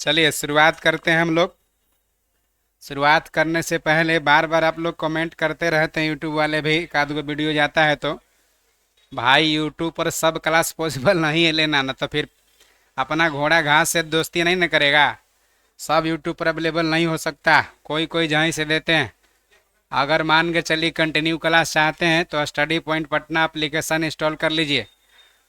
चलिए शुरुआत करते हैं हम लोग। शुरुआत करने से पहले बार बार आप लोग कमेंट करते रहते हैं, यूट्यूब वाले भी, एक आध गो वीडियो जाता है तो भाई यूट्यूब पर सब क्लास पॉसिबल नहीं है लेना, ना तो फिर अपना घोड़ा घास से दोस्ती नहीं न करेगा। सब यूट्यूब पर अवेलेबल नहीं हो सकता, कोई कोई जहीं से देते हैं। अगर मान के चलिए कंटिन्यू क्लास चाहते हैं तो study point Patna application install कर लीजिए,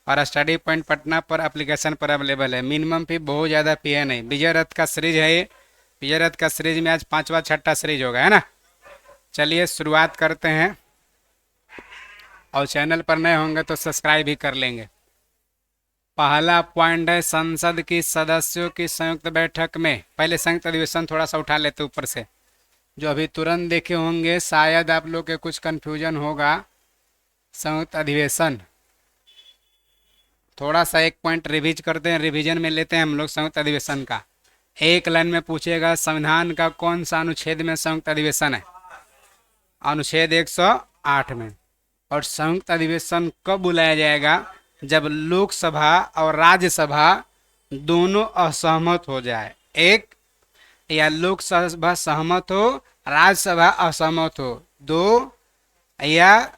और स्टडी पॉइंट पटना पर एप्लीकेशन पर अवेलेबल है। मिनिमम फी बहुत ज़्यादा फी है नहीं। विजय रथ का सीरीज है ये, विजय रथ का सीरीज में आज 5वां 6ठा सीरीज होगा, है ना। चलिए शुरुआत करते हैं, और चैनल पर नए होंगे तो सब्सक्राइब भी कर लेंगे। पहला पॉइंट है संसद की सदस्यों की संयुक्त बैठक में। पहले संयुक्त अधिवेशन थोड़ा सा उठा लेते ऊपर से, जो अभी तुरंत देखे होंगे, शायद आप लोग के कुछ कंफ्यूजन होगा। संयुक्त अधिवेशन थोड़ा सा एक पॉइंट रिवीज करते हैं, रिवीजन में लेते हैं हम लोग संयुक्त अधिवेशन का। एक लाइन में पूछेगा संविधान का कौन सा अनुच्छेद में संयुक्त अधिवेशन है? अनुच्छेद 108 में। और संयुक्त अधिवेशन कब बुलाया जाएगा? जब लोकसभा और राज्यसभा दोनों असहमत हो जाए। एक, या लोकसभा सहमत हो, राज्यसभा असहमत हो। दो, या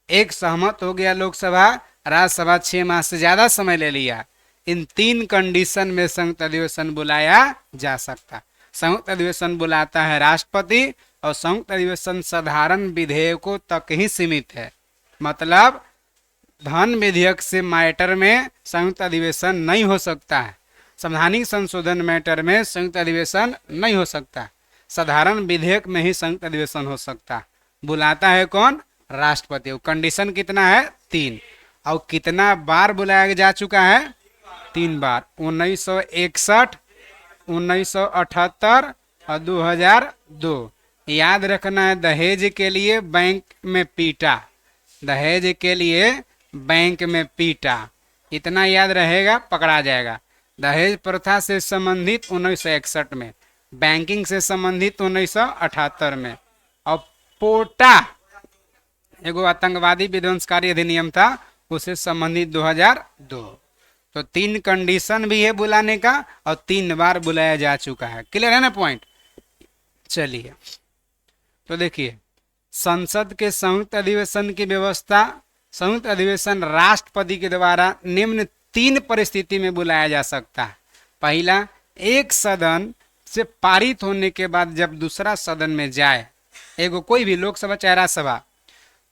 एक सहमत हो गया लोकसभा, राज्यसभा 6 माह से ज्यादा समय ले लिया। इन 3 कंडीशन में संयुक्त अधिवेशन बुलाया जा सकता। संयुक्त अधिवेशन बुलाता है राष्ट्रपति, और संयुक्त अधिवेशन साधारण विधेयकों तक ही सीमित है। मतलब धन विधेयक से मैटर में संयुक्त अधिवेशन नहीं हो सकता है। संवैधानिक संशोधन मैटर में संयुक्त अधिवेशन नहीं हो सकता। साधारण विधेयक में ही संयुक्त अधिवेशन हो सकता। बुलाता है कौन? राष्ट्रपति। कंडीशन कितना है? 3। और कितना बार बुलाया जा चुका है? 3 बार। 1961, 1978 और 2002। याद रखना है, दहेज के लिए बैंक में पीटा, दहेज के लिए बैंक में पीटा, इतना याद रहेगा, पकड़ा जाएगा। दहेज प्रथा से संबंधित 1961 में, बैंकिंग से संबंधित 1978 में, और पोटा एगो आतंकवादी विध्वंसकारी अधिनियम था, उससे संबंधित 2002। तो 3 कंडीशन भी है बुलाने का, और 3 बार बुलाया जा चुका है। क्लियर है ना पॉइंट? चलिए तो देखिए, संसद के संयुक्त अधिवेशन की व्यवस्था। संयुक्त अधिवेशन राष्ट्रपति के द्वारा निम्न 3 परिस्थिति में बुलाया जा सकता है। पहला, एक सदन से पारित होने के बाद जब दूसरा सदन में जाए, एगो कोई भी लोकसभा चाहे राज्यसभा,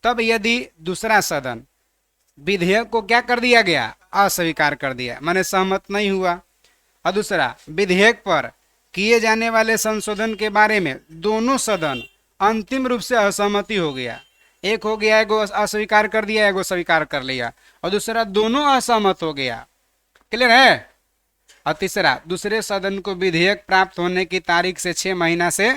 तब यदि दूसरा सदन विधेयक को क्या कर दिया गया? अस्वीकार कर दिया, माने सहमत नहीं हुआ। और दूसरा, विधेयक पर किए जाने वाले संशोधन के बारे में दोनों सदन अंतिम रूप से असहमति हो गया। एक हो गया, एगो अस्वीकार कर दिया, एगो स्वीकार कर लिया, और दूसरा दोनों असहमत हो गया। क्लियर है? और तीसरा, दूसरे सदन को विधेयक प्राप्त होने की तारीख से 6 महीना से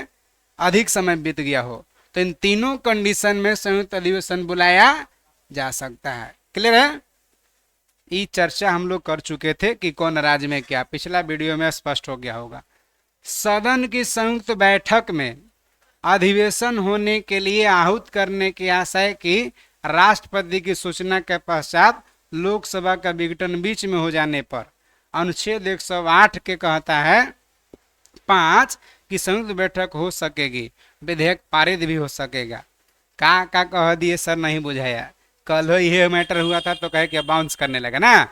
अधिक समय बीत गया हो। तो इन तीनों कंडीशन में संयुक्त अधिवेशन बुलाया जा सकता है। क्लियर है? ये चर्चा हम लोग कर चुके थे कि कौन राज्य में क्या, पिछला वीडियो में स्पष्ट हो गया होगा। सदन की संयुक्त बैठक में अधिवेशन होने के लिए आहूत करने की आशय की राष्ट्रपति की सूचना के पश्चात लोकसभा का विघटन बीच में हो जाने पर अनुच्छेद 108 के कहता है 5 की संयुक्त बैठक हो सकेगी, विधेयक पारित भी हो सकेगा। का कह दिए सर, नहीं बुझाया। कल ये मैटर हुआ था तो कहे कि बाउंस करने लगा ना।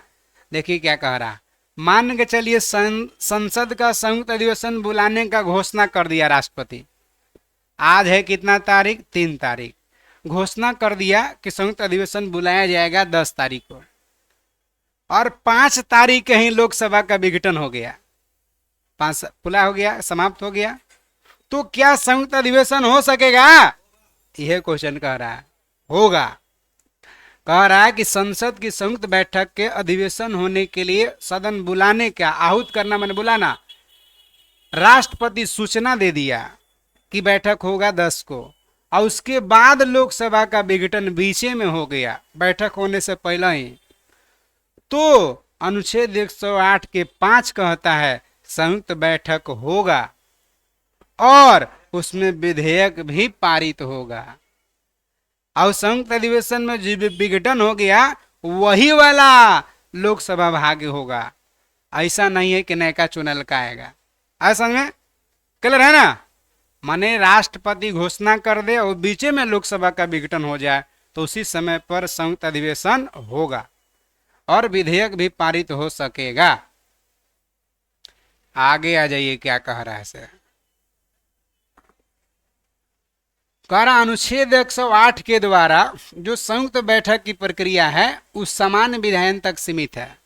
देखिए क्या कह रहा, मान के चलिए संसद का संयुक्त अधिवेशन बुलाने का घोषणा कर दिया राष्ट्रपति। आज है कितना तारीख? 3 तारीख। घोषणा कर दिया कि संयुक्त अधिवेशन बुलाया जाएगा 10 तारीख को, और 5 तारीख ही लोकसभा का विघटन हो गया, 5 पूरा हो गया, समाप्त हो गया। तो क्या संयुक्त अधिवेशन हो सकेगा? यह क्वेश्चन कह रहा है। होगा। कह रहा है कि संसद की संयुक्त बैठक के अधिवेशन होने के लिए सदन बुलाने का आहूत करना, मैंने बुलाना, राष्ट्रपति सूचना दे दिया कि बैठक होगा 10 को, और उसके बाद लोकसभा का विघटन बीचे में हो गया, बैठक होने से पहले ही, तो अनुच्छेद 108 के 5 कहता है संयुक्त बैठक होगा और उसमें विधेयक भी पारित होगा। और संयुक्त अधिवेशन में जो विघटन हो गया वही वाला लोकसभा भाग्य होगा। ऐसा नहीं है कि नयका चुनल का आएगा। आया समझ में? क्लियर है ना? माने राष्ट्रपति घोषणा कर दे और बीच में लोकसभा का विघटन हो जाए तो उसी समय पर संयुक्त अधिवेशन होगा और विधेयक भी पारित हो सकेगा। आगे आ जाइए, क्या कह रहा है सर? कह रहा अनुच्छेद 108 के द्वारा जो संयुक्त बैठक की प्रक्रिया है उस समान विधायन तक सीमित है।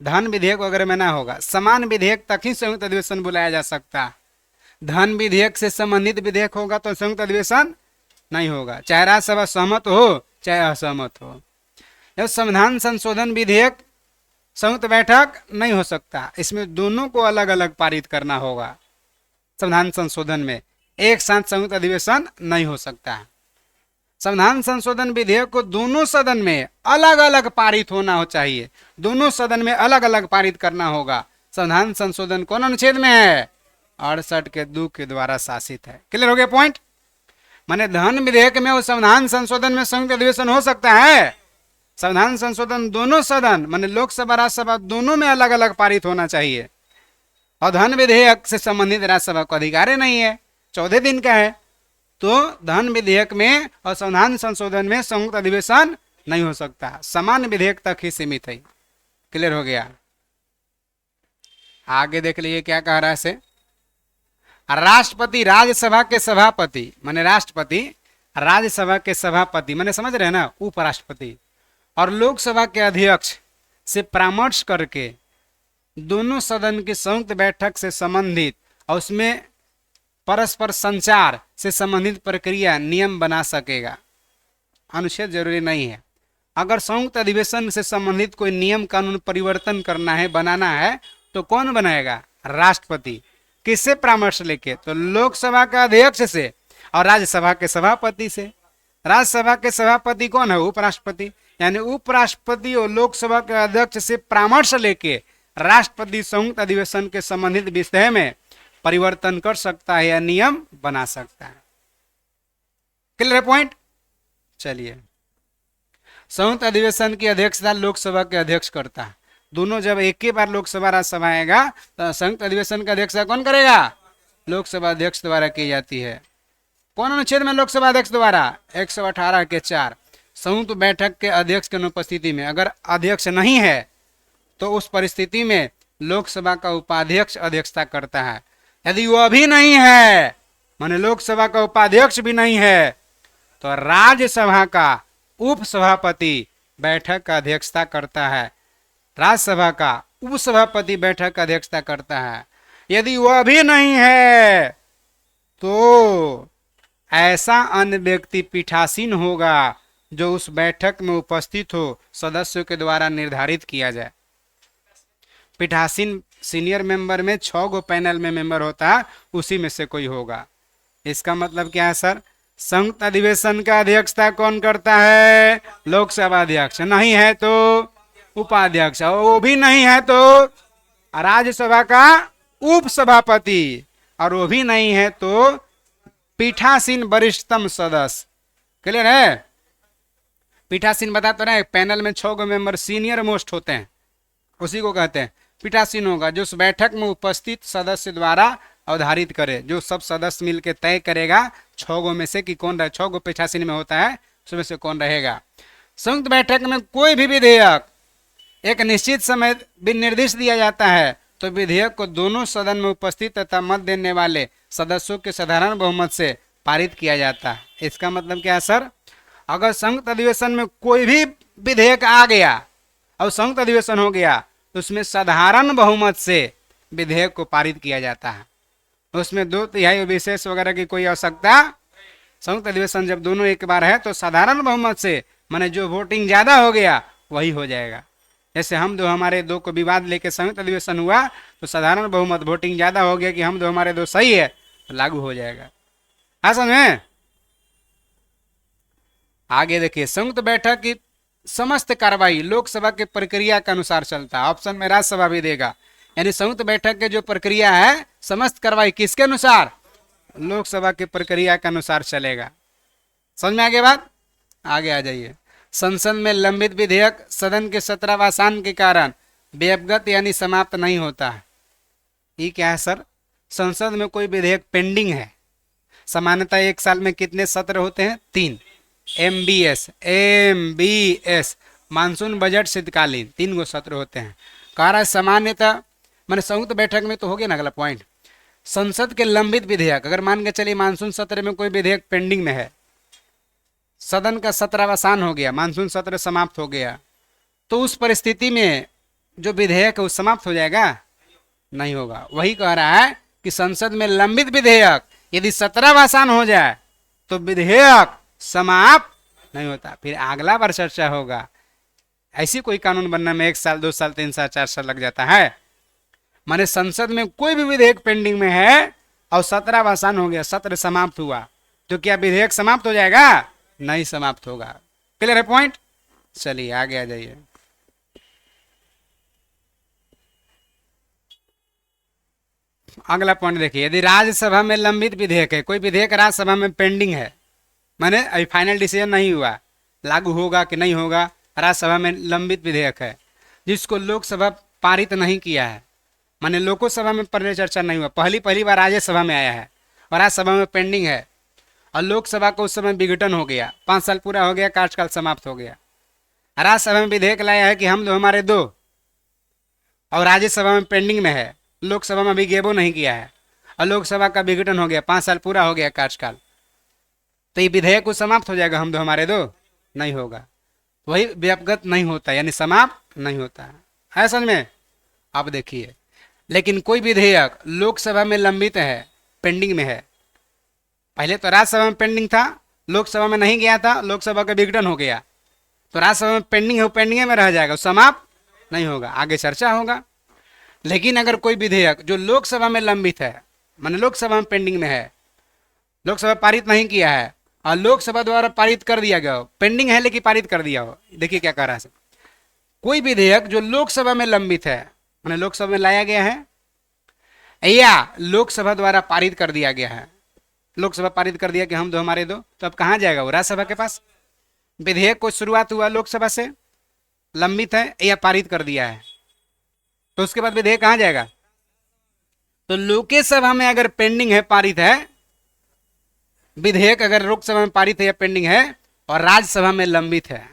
धन विधेयक वगैरह में ना होगा, समान विधेयक तक ही संयुक्त अधिवेशन बुलाया जा सकता है। धन विधेयक से संबंधित विधेयक होगा तो संयुक्त अधिवेशन नहीं होगा, चाहे राज्यसभा सहमत हो चाहे असहमत हो। जब संविधान संशोधन विधेयक संयुक्त बैठक नहीं हो सकता, इसमें दोनों को अलग अलग पारित करना होगा। संविधान संशोधन में एक साथ संयुक्त अधिवेशन नहीं हो सकता। संविधान संशोधन विधेयक को दोनों सदन में अलग अलग पारित होना हो चाहिए, दोनों सदन में अलग अलग पारित करना होगा। संविधान संशोधन कौन अनुच्छेद में है? 68 के 2 के द्वारा शासित है। क्लियर हो गया पॉइंट? माने धन विधेयक में और संविधान संशोधन में संयुक्त अधिवेशन हो सकता है। संविधान संशोधन दोनों सदन माने लोकसभा राज्यसभा दोनों में अलग अलग पारित होना चाहिए और धन विधेयक से संबंधित राज्यसभा को अधिकार नहीं है, 14 दिन का है, तो धन विधेयक में और संविधान संशोधन में संयुक्त अधिवेशन नहीं हो सकता, समान विधेयक तक ही सीमित है। क्लियर हो गया? आगे देख लीजिए क्या कह रहा है से। राष्ट्रपति राज्यसभा के सभापति माने राष्ट्रपति राज्यसभा के सभापति माने समझ रहे हैं ना, उपराष्ट्रपति और लोकसभा के अध्यक्ष से परामर्श करके दोनों सदन की संयुक्त बैठक से संबंधित और उसमें परस्पर संचार से संबंधित प्रक्रिया नियम बना सकेगा। अनुच्छेद जरूरी नहीं है। अगर संयुक्त अधिवेशन से संबंधित कोई नियम कानून परिवर्तन करना है, बनाना है, तो कौन बनाएगा? राष्ट्रपति। किससे परामर्श लेके? तो लोकसभा का अध्यक्ष से और राज्यसभा के सभापति से। राज्यसभा के सभापति कौन है? उपराष्ट्रपति। यानी उपराष्ट्रपति और लोकसभा के अध्यक्ष से परामर्श लेके राष्ट्रपति संयुक्त अधिवेशन के संबंधित विषय में परिवर्तन कर सकता है या नियम बना सकता है। Clear point? चलिए, संयुक्त अधिवेशन की अध्यक्षता लोकसभा के अध्यक्ष करता है। दोनों जब एक ही बार लोकसभा राज्यसभा आएगा तो संयुक्त अधिवेशन की अध्यक्षता कौन करेगा? लोकसभा अध्यक्ष द्वारा की जाती है। कौन अनुच्छेद में लोकसभा अध्यक्ष द्वारा? 118 के 4। संयुक्त बैठक के अध्यक्ष की अनुपस्थिति में अगर अध्यक्ष नहीं है तो उस परिस्थिति में लोकसभा का उपाध्यक्ष अध्यक्षता करता है। यदि वह भी नहीं है, माने लोकसभा का उपाध्यक्ष भी नहीं है, तो राज्यसभा का उपसभापति बैठक का अध्यक्षता करता है। राज्यसभा का उपसभापति बैठक का अध्यक्षता करता है। यदि वह भी नहीं है तो ऐसा अन्य व्यक्ति पीठासीन होगा जो उस बैठक में उपस्थित हो, सदस्यों के द्वारा निर्धारित किया जाए। पीठासीन सीनियर मेंबर में 6 गो पैनल में मेंबर होता है, उसी में से कोई होगा। इसका मतलब क्या है सर? संयुक्त अधिवेशन का अध्यक्षता कौन करता है? लोकसभा अध्यक्ष। नहीं है तो उपाध्यक्ष, और वो भी नहीं है तो राज्यसभा का उपसभापति, और वो भी नहीं है तो पीठासीन वरिष्ठतम सदस्य। क्लियर है? पीठासीन बता तो रहे, पैनल में 6 गो मेंबर सीनियर मोस्ट होते हैं, उसी को कहते हैं पीठासीन होगा, जो उस बैठक में उपस्थित सदस्य द्वारा अवधारित करे, जो सब सदस्य मिलकर तय करेगा 6 गो में से कि कौन रहे। 6 गो पीठासीन में होता है, उसमें से कौन रहेगा। संयुक्त बैठक में कोई भी विधेयक एक निश्चित समय भी निर्दिष्ट दिया जाता है तो विधेयक को दोनों सदन में उपस्थित तथा मत देने वाले सदस्यों के साधारण बहुमत से पारित किया जाता है। इसका मतलब क्या है सर? अगर संयुक्त अधिवेशन में कोई भी विधेयक आ गया और संयुक्त अधिवेशन हो गया तो उसमें साधारण बहुमत से विधेयक को पारित किया जाता है। उसमें 2/3 विशेष वगैरह की कोई आवश्यकता। संयुक्त अधिवेशन जब दोनों एक बार है तो साधारण बहुमत से, माने जो वोटिंग ज्यादा हो गया वही हो जाएगा। जैसे हमारे दो को विवाद लेके संयुक्त अधिवेशन हुआ तो साधारण बहुमत वोटिंग ज्यादा हो गया कि हमारे दो सही है, तो लागू हो जाएगा। समझ में? आगे देखिए, संयुक्त बैठक की समस्त कार्रवाई लोकसभा के प्रक्रिया के अनुसार चलता है। ऑप्शन में राज्यसभा भी देगा, यानी संयुक्त बैठक के जो प्रक्रिया है समस्त कार्रवाई किसके अनुसार? लोकसभा की प्रक्रिया के अनुसार चलेगा। समझ में आ गया बात? आगे आ जाइए। संसद में लंबित विधेयक सदन के सत्रावसान के कारण व्यवगत यानी समाप्त नहीं होता है। ये क्या है सर? संसद में कोई विधेयक पेंडिंग है, सामान्यतः एक साल में कितने सत्र होते हैं? 3। M B S monsoon budget शीतकालीन 3 गो सत्र होते हैं। कह रहा है सामान्यतः मैंने संयुक्त बैठक में तो हो गया ना अगला पॉइंट। संसद के लंबित विधेयक, अगर मान के चलिए मानसून सत्र में कोई विधेयक पेंडिंग में है, सदन का सत्र अवसान हो गया, मानसून सत्र समाप्त हो गया, तो उस परिस्थिति में जो विधेयक है वो समाप्त हो जाएगा? नहीं होगा। वही कह रहा है कि संसद में लंबित विधेयक यदि सत्र अवसान हो जाए तो विधेयक समाप्त नहीं होता, फिर अगला बार चर्चा होगा। ऐसी कोई कानून बनने में 1 साल 2 साल 3 साल 4 साल लग जाता है। माने संसद में कोई भी विधेयक पेंडिंग में है और सत्र अवसान हो गया, सत्र समाप्त हुआ, तो क्या विधेयक समाप्त हो जाएगा? नहीं समाप्त होगा। क्लियर है पॉइंट? चलिए आगे आ जाइए। अगला पॉइंट देखिए, यदि राज्यसभा में लंबित विधेयक है, कोई विधेयक राज्यसभा में पेंडिंग है, माने अभी फाइनल डिसीजन नहीं हुआ लागू होगा कि नहीं होगा, राज्यसभा में लंबित विधेयक है जिसको लोकसभा पारित नहीं किया है, माने लोकसभा में परिचर्चा नहीं हुआ, पहली बार राज्यसभा में आया है और राज्यसभा में पेंडिंग है और लोकसभा को उस समय विघटन हो गया, 5 साल पूरा हो गया, कार्यकाल समाप्त हो गया। राज्यसभा में विधेयक लाया है कि हम दो हमारे दो, और राज्यसभा में पेंडिंग में है, लोकसभा में अभी गेबो नहीं किया है और लोकसभा का विघटन हो गया, 5 साल पूरा हो गया कार्यकाल, तो ये विधेयक को समाप्त हो जाएगा, हम दो हमारे दो नहीं होगा, वही व्यापगत नहीं होता, यानी समाप्त नहीं होता है समझ में। अब देखिए, लेकिन कोई विधेयक लोकसभा में लंबित है, पेंडिंग में है, पहले तो राज्यसभा में पेंडिंग था, लोकसभा में नहीं गया था, लोकसभा का विघटन हो गया, तो राज्यसभा में पेंडिंग है, पेंडिंग में रह जाएगा, समाप्त नहीं होगा, आगे चर्चा होगा। लेकिन अगर कोई विधेयक जो लोकसभा में लंबित है, माने लोकसभा में पेंडिंग में है, लोकसभा पारित नहीं किया है और लोकसभा द्वारा पारित कर दिया गया हो, पेंडिंग है लेकिन पारित कर दिया हो, देखिए क्या कह रहा है, कोई विधेयक जो लोकसभा में लंबित है, माने लोकसभा में लाया गया है या लोकसभा द्वारा पारित कर दिया गया है, लोकसभा पारित कर दिया कि हम दो हमारे दो, तो अब कहाँ जाएगा वो? राज्यसभा के पास। विधेयक को शुरुआत हुआ लोकसभा से, लंबित है या पारित कर दिया है, तो उसके बाद विधेयक कहाँ जाएगा? तो लोकसभा में अगर पेंडिंग है, पारित है विधेयक, अगर लोकसभा में पारित है या पेंडिंग है और राज्यसभा में लंबित है,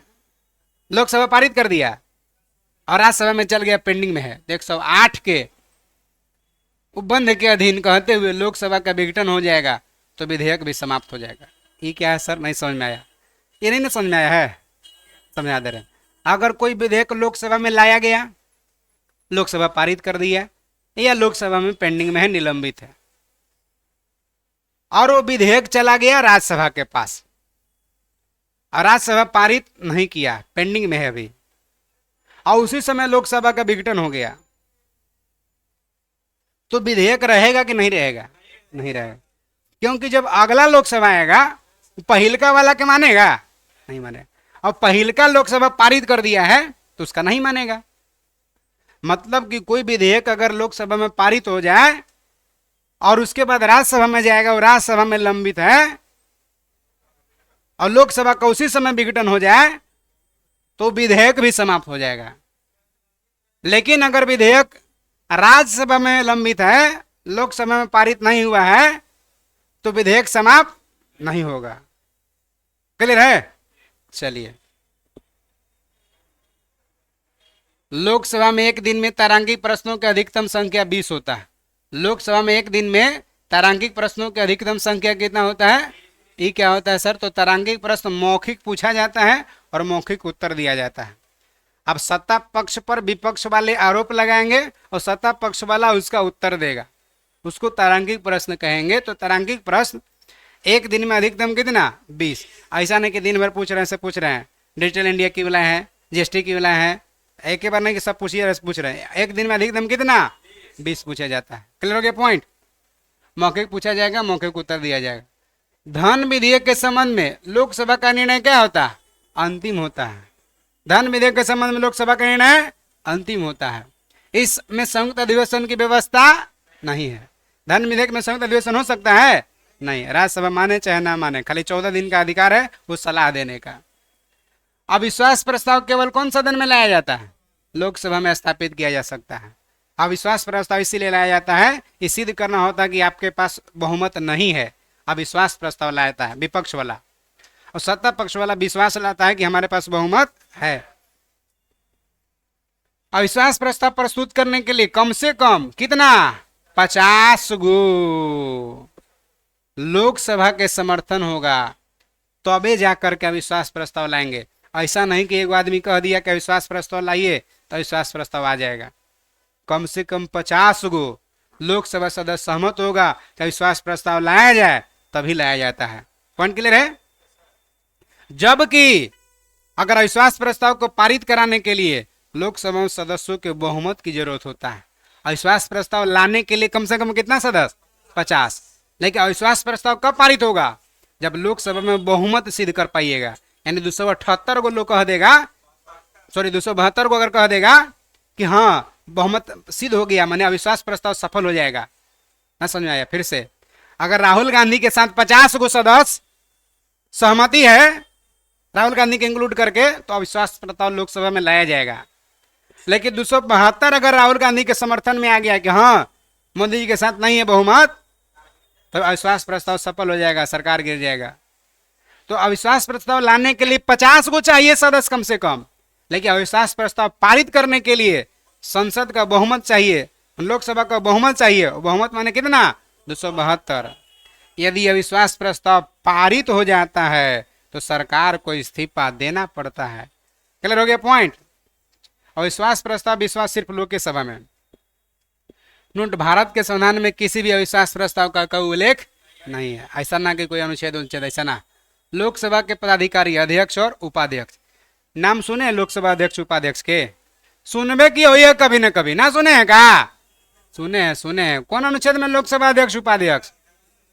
लोकसभा पारित कर दिया और राज्यसभा में चल गया, पेंडिंग में है, 108 के उपबंध के अधीन कहते हुए लोकसभा का विघटन हो जाएगा, तो विधेयक भी समाप्त हो जाएगा। ये क्या है सर, नहीं समझ में आया? ये नहीं ना समझ में आया है, समझा दे रहे। अगर कोई विधेयक लोकसभा में लाया गया, लोकसभा पारित कर दिया, या लोकसभा में पेंडिंग में है, निलंबित है, और वो विधेयक चला गया राज्यसभा के पास और राज्यसभा पारित नहीं किया, पेंडिंग में है अभी, और उसी समय लोकसभा का विघटन हो गया, तो विधेयक रहेगा कि नहीं रहेगा? नहीं रहेगा, क्योंकि जब अगला लोकसभा आएगा पहिलका वाला के मानेगा? नहीं मानेगा, और पहिलका लोकसभा पारित कर दिया है तो उसका नहीं मानेगा। मतलब कि कोई विधेयक अगर लोकसभा में पारित हो जाए और उसके बाद राज्यसभा में जाएगा और राज्यसभा में लंबित है और लोकसभा का उसी समय विघटन हो जाए, तो विधेयक भी समाप्त हो जाएगा। लेकिन अगर विधेयक राज्यसभा में लंबित है, लोकसभा में पारित नहीं हुआ है, तो विधेयक समाप्त नहीं होगा। क्लियर है? चलिए, लोकसभा में एक दिन में तारांकिक प्रश्नों की अधिकतम संख्या 20 होता है। लोकसभा में एक दिन में तारांकिक प्रश्नों की अधिकतम संख्या कितना होता है? ये क्या होता है सर? तो तारांकिक प्रश्न मौखिक पूछा जाता है और मौखिक उत्तर दिया जाता है। अब सत्ता पक्ष पर विपक्ष वाले आरोप लगाएंगे और सत्ता पक्ष वाला उसका उत्तर देगा, उसको तारांकिक प्रश्न कहेंगे। तो तारांकिक प्रश्न एक दिन में अधिकतम कितना? 20। ऐसा नहीं कि दिन भर पूछ रहे हैं डिजिटल इंडिया की वाला है, जीएसटी की वाला है, एक ही बार नहीं कि सब पूछ रहे हैं। एक दिन में अधिकतम कितना? 20 पूछा जाता है। क्लियर हो गया पॉइंट? मौखिक पूछा जाएगा, मौखिक उत्तर दिया जाएगा। धन विधेयक के संबंध में लोकसभा का निर्णय क्या होता है? अंतिम होता है। धन विधेयक के संबंध में लोकसभा का निर्णय अंतिम होता है। इसमें संयुक्त अधिवेशन की व्यवस्था नहीं है। धन विधेयक में संयुक्त अधिवेशन हो सकता है? नहीं। राज्यसभा माने चाहे ना माने, खाली 14 दिन का अधिकार है वो सलाह देने का। अविश्वास प्रस्ताव केवल कौन सदन में लाया जाता है? लोकसभा में स्थापित किया जा सकता है। अविश्वास प्रस्ताव इसीलिए लाया जाता है, ये सिद्ध करना होता है कि आपके पास बहुमत नहीं है, अविश्वास प्रस्ताव लाया जाता है विपक्ष वाला, और सत्ता पक्ष वाला विश्वास लाता है कि हमारे पास बहुमत है। अविश्वास प्रस्ताव प्रस्तुत करने के लिए कम से कम कितना 50 गो लोकसभा के समर्थन होगा, तबे जाकर के अविश्वास प्रस्ताव लाएंगे। ऐसा नहीं कि एक आदमी कह दिया कि अविश्वास प्रस्ताव लाइए तो अविश्वास प्रस्ताव आ जाएगा। कम से कम 50 गो लोकसभा सदस्य सहमत होगा कि अविश्वास प्रस्ताव लाया जाए, तभी लाया जाता है। पॉइंट क्लियर है? जबकि अगर अविश्वास प्रस्ताव को पारित कराने के लिए लोकसभा सदस्यों के बहुमत की जरूरत होता है। अविश्वास प्रस्ताव लाने के लिए कम से कम कितना सदस्य? 50। लेकिन अविश्वास प्रस्ताव कब पारित होगा? जब लोकसभा में बहुमत सिद्ध कर पाइएगा, यानी 278 को लोग कह देगा, सॉरी 272 को अगर कह देगा कि हाँ बहुमत सिद्ध हो गया, माने अविश्वास प्रस्ताव सफल हो जाएगा। ना समझ में आया? फिर से, अगर राहुल गांधी के साथ 50 को सदस्य सहमति है, राहुल गांधी के इंक्लूड करके, तो अविश्वास प्रस्ताव लोकसभा में लाया जाएगा। लेकिन 272 अगर राहुल गांधी के समर्थन में आ गया कि हाँ मोदी जी के साथ नहीं है बहुमत, तो अविश्वास प्रस्ताव सफल हो जाएगा, सरकार गिर जाएगा। तो अविश्वास प्रस्ताव लाने के लिए 50 को चाहिए सदस्य कम से कम, लेकिन अविश्वास प्रस्ताव पारित करने के लिए संसद का बहुमत चाहिए, लोकसभा का बहुमत चाहिए। बहुमत माने कितना? 272। यदि अविश्वास प्रस्ताव पारित हो जाता है तो सरकार को इस्तीफा देना पड़ता है। क्लियर हो गया पॉइंट? अविश्वास प्रस्ताव विश्वास सिर्फ लोकसभा में, नोट भारत के संविधान में किसी भी अविश्वास प्रस्ताव का कोई उल्लेख नहीं है। ऐसा ना कि कोई अनुच्छेद उच्छेद, ऐसा ना। लोकसभा के पदाधिकारी अध्यक्ष और उपाध्यक्ष, नाम सुने लोकसभा अध्यक्ष उपाध्यक्ष के? सुनबे की हो कभी न कभी, ना सुने हैं का? सुने हैं, सुने हैं। कौन अनुच्छेद में लोकसभा अध्यक्ष उपाध्यक्ष?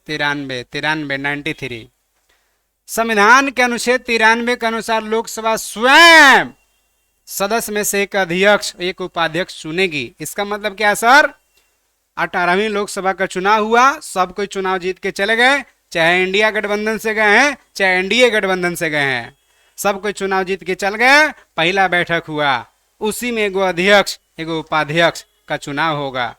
93 संविधान के अनुच्छेद 93 के अनुसार लोकसभा स्वयं सदस्य में से एक अध्यक्ष एक उपाध्यक्ष चुनेगी। इसका मतलब क्या सर? 18वीं लोकसभा का चुनाव हुआ, सब कोई चुनाव जीत के चले गए, चाहे इंडिया गठबंधन से गए हैं चाहे एनडीए गठबंधन से गए हैं, सब कोई चुनाव जीत के चल गए। पहला बैठक हुआ, उसी में एगो अध्यक्ष एगो उपाध्यक्ष का चुनाव होगा।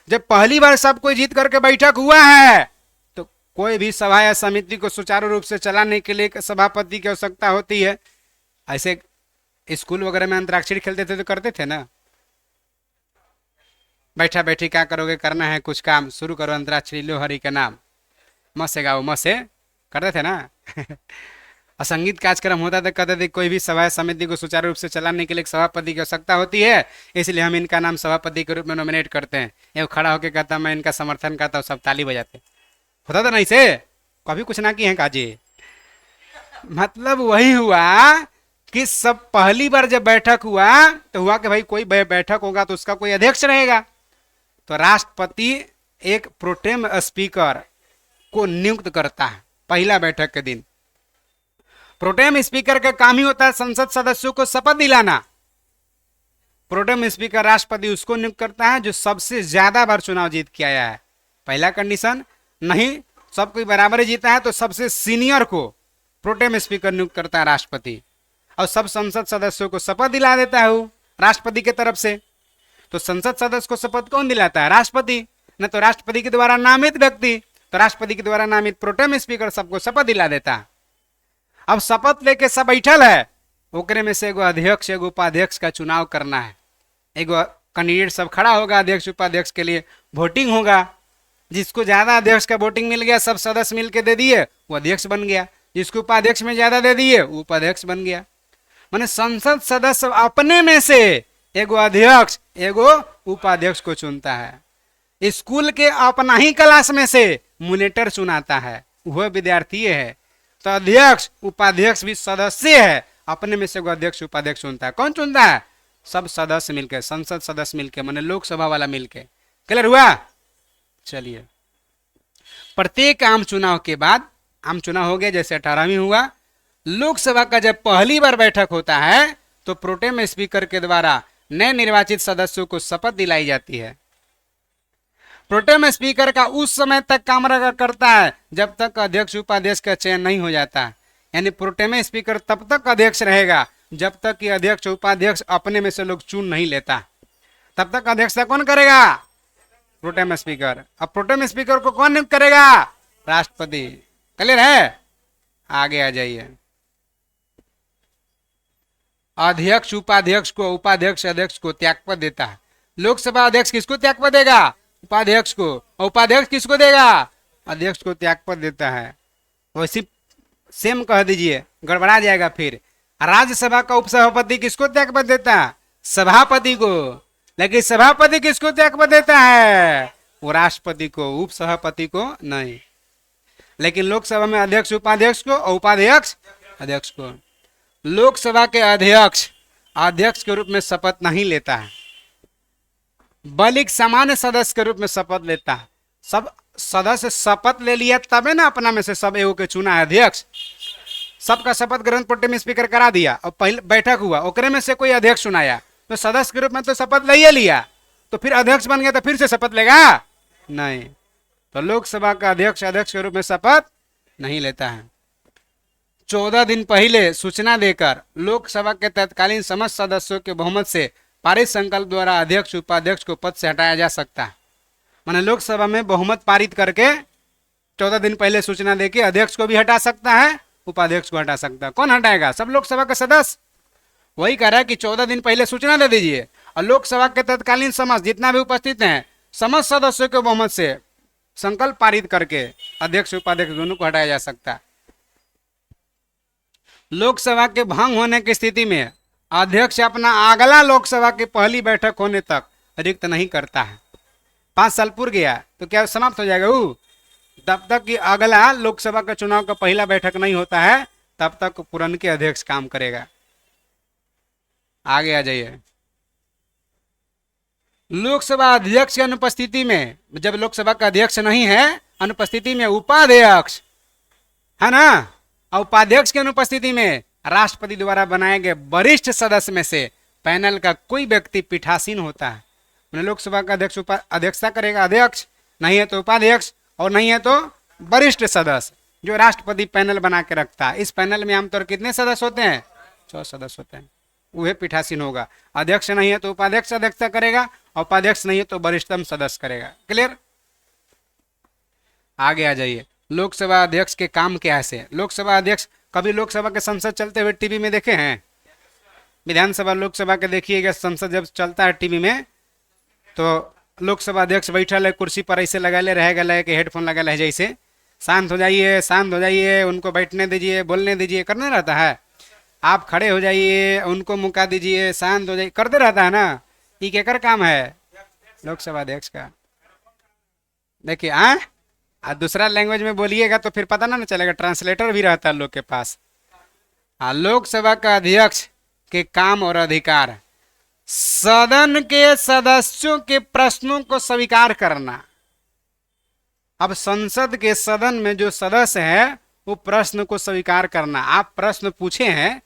जब पहली बार सब कोई जीत करके बैठक हुआ है तो कोई भी सभा या समिति को सुचारू रूप से चलाने के लिए सभापति की आवश्यकता होती है। ऐसे स्कूल वगैरह में अंतराक्षरी खेलते थे तो करते थे ना, बैठा बैठी क्या करोगे, करना है कुछ काम, शुरू करो अंतराक्षरी, लो हरि का नाम, म से गाओ, म से करते थे ना। और संगीत कार्यक्रम होता था, कहते थे कोई भी सभा समिति को सुचारू रूप से चलाने के लिए एक सभापति की आवश्यकता होती है, इसलिए हम इनका नाम सभापति के रूप में नॉमिनेट करते हैं। ये खड़ा होकर कहता मैं इनका समर्थन करता हूँ, सब ताली बजाते। होता था नहीं से? कभी कुछ ना किए हैं काजी? मतलब वही हुआ कि सब पहली बार जब बैठक हुआ तो हुआ कि भाई कोई बैठक होगा तो उसका कोई अध्यक्ष रहेगा, तो राष्ट्रपति एक प्रोटेम स्पीकर को नियुक्त करता है पहला बैठक के दिन। प्रोटेम स्पीकर का काम ही होता है संसद सदस्यों को शपथ दिलाना। प्रोटेम स्पीकर राष्ट्रपति उसको नियुक्त करता है जो सबसे ज्यादा बार चुनाव जीत के आया है। पहला कंडीशन, नहीं सब कोई बराबर जीता है तो सबसे सीनियर को प्रोटेम स्पीकर नियुक्त करता है राष्ट्रपति, और सब संसद सदस्यों को शपथ दिला देता है वो राष्ट्रपति की तरफ से। तो संसद सदस्य को शपथ कौन दिलाता है? राष्ट्रपति, न तो राष्ट्रपति के द्वारा नामित व्यक्ति, तो राष्ट्रपति के द्वारा नामित प्रोटेम स्पीकर सबको शपथ दिला देता है। अब शपथ लेके सब बैठल है, ओकरे में से एगो अध्यक्ष एगो उपाध्यक्ष का चुनाव करना है। एगो कैंडिडेट सब खड़ा होगा अध्यक्ष उपाध्यक्ष के लिए, वोटिंग होगा, जिसको ज्यादा अध्यक्ष का वोटिंग मिल गया, सब सदस्य मिलके दे दिए, वो अध्यक्ष बन गया। जिसको उपाध्यक्ष में ज्यादा दे दिए वो उपाध्यक्ष बन गया। माने संसद सदस्य अपने में से एगो अध्यक्ष एगो उपाध्यक्ष को चुनता है। स्कूल के अपना ही क्लास में से मॉनिटर चुनाता है, वह विद्यार्थी है। तो अध्यक्ष उपाध्यक्ष भी सदस्य है, अपने में से एगो अध्यक्ष उपाध्यक्ष चुनता है। कौन चुनता है? सब सदस्य मिलके, संसद सदस्य मिलके, माने लोकसभा वाला मिलके। क्लियर हुआ? चलिए, प्रत्येक आम चुनाव के बाद, आम चुनाव हो गया जैसे 18वीं हुआ, लोकसभा का जब पहली बार बैठक होता है तो प्रोटेम स्पीकर के द्वारा नए निर्वाचित सदस्यों को शपथ दिलाई जाती है। प्रोटेम स्पीकर का उस समय तक काम करता है जब तक अध्यक्ष उपाध्यक्ष का चयन नहीं हो जाता। यानी प्रोटेम स्पीकर तब तक अध्यक्ष रहेगा जब तक कि अध्यक्ष उपाध्यक्ष अपने में से लोग चुन नहीं लेता। तब तक अध्यक्षता कौन करेगा? Protem speaker. अब प्रोटेम स्पीकर को कौन नियुक्त करेगा? राष्ट्रपति। क्लियर है? आगे आ जाइए। अध्यक्ष उपाध्यक्ष को, उपाध्यक्ष अध्यक्ष को त्यागपत्र देता है। लोकसभा अध्यक्ष किसको त्यागपत्र देगा? उपाध्यक्ष को। और उपाध्यक्ष किसको देगा? अध्यक्ष को त्यागपत्र देता है। वैसी सेम कह दीजिए, गड़बड़ा जाएगा फिर। राज्यसभा का उपसभापति किसको त्यागपत्र देता है? सभापति को। लेकिन सभापति किसको त्यागपत्र देता है? वो राष्ट्रपति को, उपसभापति को नहीं। लेकिन लोकसभा में अध्यक्ष उपाध्यक्ष को और उपाध्यक्ष अध्यक्ष को। लोकसभा के अध्यक्ष अध्यक्ष के रूप में शपथ नहीं लेता है, बल्कि सामान्य सदस्य के रूप में शपथ लेता है। सब सदस्य शपथ ले लिया तबे ना अपना में से सब एगो के चुना है अध्यक्ष। सबका शपथ ग्रहण प्रोटेम स्पीकर करा दिया और पहले बैठक हुआ, ओकरे में से कोई अध्यक्ष चुनाया, तो सदस्य के रूप में तो शपथ ले ही लिया, तो फिर अध्यक्ष बन गया तो फिर से शपथ लेगा नहीं। तो लोकसभा का अध्यक्ष अध्यक्ष के रूप में शपथ नहीं लेता है। 14 दिन पहले सूचना देकर लोकसभा के तत्कालीन समस्त सदस्यों के बहुमत से पारित संकल्प द्वारा अध्यक्ष उपाध्यक्ष को पद से हटाया जा सकता है। माने लोकसभा में बहुमत पारित करके 14 दिन पहले सूचना देके अध्यक्ष को भी हटा सकता है, उपाध्यक्ष को हटा सकता है। कौन हटाएगा? सब लोकसभा के सदस्य। वही कह रहा है कि 14 दिन पहले सूचना दे दीजिए और लोकसभा के तत्कालीन समस्त जितना भी उपस्थित हैं समस्त सदस्यों के बहुमत से संकल्प पारित करके अध्यक्ष उपाध्यक्ष दोनों को हटाया जा सकता है। लोकसभा के भंग होने की स्थिति में अध्यक्ष अपना अगला लोकसभा की पहली बैठक होने तक रिक्त नहीं करता है। 5 साल पूर गया तो क्या समाप्त हो जाएगा वो? तब तक कि अगला लोकसभा का चुनाव का पहला बैठक नहीं होता है तब तक पुरान के अध्यक्ष काम करेगा। आगे आ जाइए। लोकसभा अध्यक्ष की अनुपस्थिति में, जब लोकसभा का अध्यक्ष नहीं है, अनुपस्थिति में उपाध्यक्ष है ना, और उपाध्यक्ष की अनुपस्थिति में राष्ट्रपति द्वारा बनाए गए वरिष्ठ सदस्य में से पैनल का कोई व्यक्ति पीठासीन होता है। लोकसभा का अध्यक्ष अध्यक्षता करेगा अध्यक्ष, नहीं है तो उपाध्यक्ष, और नहीं है तो वरिष्ठ सदस्य जो राष्ट्रपति पैनल बना के रखता है। इस पैनल में आमतौर कितने सदस्य होते हैं? 6 सदस्य होते हैं। वह पीठासीन होगा। अध्यक्ष नहीं है तो उपाध्यक्ष अध्यक्षता करेगा और उपाध्यक्ष नहीं है तो वरिष्ठतम सदस्य करेगा। क्लियर? आगे आ जाइए। लोकसभा अध्यक्ष के काम क्या है? लोकसभा अध्यक्ष, कभी लोकसभा के संसद चलते हुए टीवी में देखे हैं? विधानसभा लोकसभा के देखिएगा, संसद जब चलता है टीवी में तो लोकसभा अध्यक्ष बैठल है कुर्सी पर, ऐसे लगा ले रहेगा, लगे कि हेडफोन लगा ले, जैसे शांत हो जाइए, शांत हो जाइए, उनको बैठने दीजिए, बोलने दीजिए, करने रहता है। आप खड़े हो जाइए, उनको मुका दीजिए, शांत हो जाइए, करते रहता है ना। ये क्या कर काम है? लोकसभा अध्यक्ष का। देखिए दूसरा लैंग्वेज में बोलिएगा तो फिर पता ना चलेगा, ट्रांसलेटर भी रहता है लोग के पास। लोकसभा का अध्यक्ष के काम और अधिकार: सदन के सदस्यों के प्रश्नों को स्वीकार करना। अब संसद के सदन में जो सदस्य है वो प्रश्न को स्वीकार करना। आप प्रश्न पूछे हैं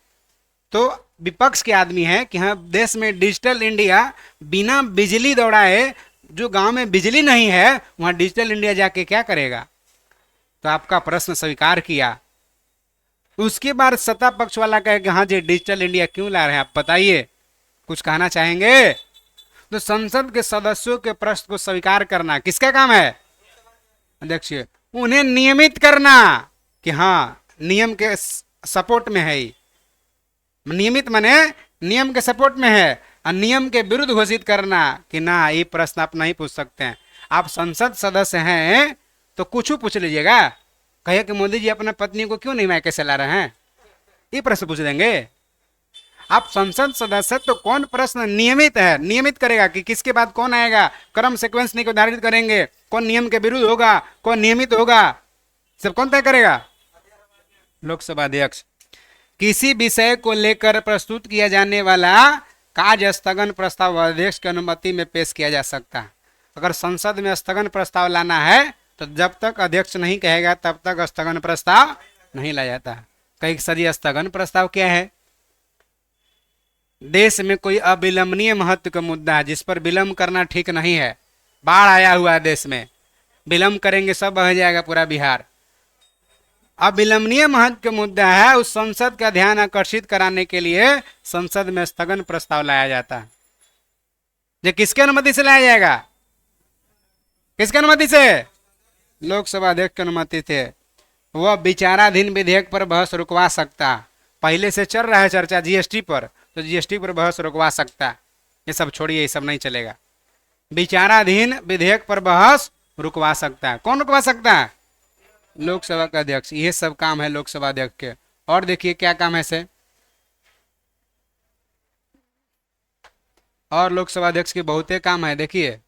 तो विपक्ष के आदमी है कि हाँ देश में डिजिटल इंडिया बिना बिजली दौड़ाए, जो गांव में बिजली नहीं है वहां डिजिटल इंडिया जाके क्या करेगा? तो आपका प्रश्न स्वीकार किया। उसके बाद सत्ता पक्ष वाला कहे कि हाँ जी डिजिटल इंडिया क्यों ला रहे हैं, आप बताइए, कुछ कहना चाहेंगे? तो संसद के सदस्यों के प्रश्न को स्वीकार करना किसका काम है? अध्यक्ष। उन्हें नियमित करना कि हाँ नियम के सपोर्ट में है, नियमित माने नियम के सपोर्ट में है, और नियम के विरुद्ध घोषित करना कि ना ये प्रश्न आप नहीं पूछ सकते हैं। आप संसद सदस्य हैं तो कुछ पूछ लीजिएगा, कहे कि मोदी जी अपने पत्नी को क्यों नहीं मायके से ला रहे हैं, ये प्रश्न पूछ देंगे। आप संसद सदस्य तो कौन प्रश्न नियमित है, नियमित करेगा कि किसके बाद कौन आएगा, क्रम सीक्वेंस निर्धारित करेंगे, कौन नियम के विरुद्ध होगा, कौन नियमित होगा, सब कौन तय करेगा? लोकसभा अध्यक्ष। किसी विषय को लेकर प्रस्तुत किया जाने वाला कार्य स्थगन प्रस्ताव अध्यक्ष की अनुमति में पेश किया जा सकता है। अगर संसद में स्थगन प्रस्ताव लाना है तो जब तक अध्यक्ष नहीं कहेगा तब तक स्थगन प्रस्ताव नहीं लाया जाता। कई सर स्थगन प्रस्ताव क्या है? देश में कोई अविलंबनीय महत्व का मुद्दा है जिस पर विलंब करना ठीक नहीं है। बाढ़ आया हुआ है देश में, विलंब करेंगे सब बह जाएगा पूरा बिहार। अविलंबनीय महत्व का मुद्दा है, उस संसद का ध्यान आकर्षित कराने के लिए संसद में स्थगन प्रस्ताव लाया जाता है। ये किसके अनुमति से लाया जाएगा? किसके अनुमति से? लोकसभा अध्यक्ष की अनुमति से। वह विचाराधीन विधेयक पर बहस रुकवा सकता। पहले से चल रहा है चर्चा जीएसटी पर, तो जीएसटी पर बहस रुकवा सकता। ये सब छोड़िए, ये सब नहीं चलेगा। विचाराधीन विधेयक पर बहस रुकवा सकता है। कौन रुकवा सकता है? लोकसभा का अध्यक्ष। ये सब काम है लोकसभा अध्यक्ष के। और देखिए क्या काम है से, और लोकसभा अध्यक्ष के बहुते काम है। देखिए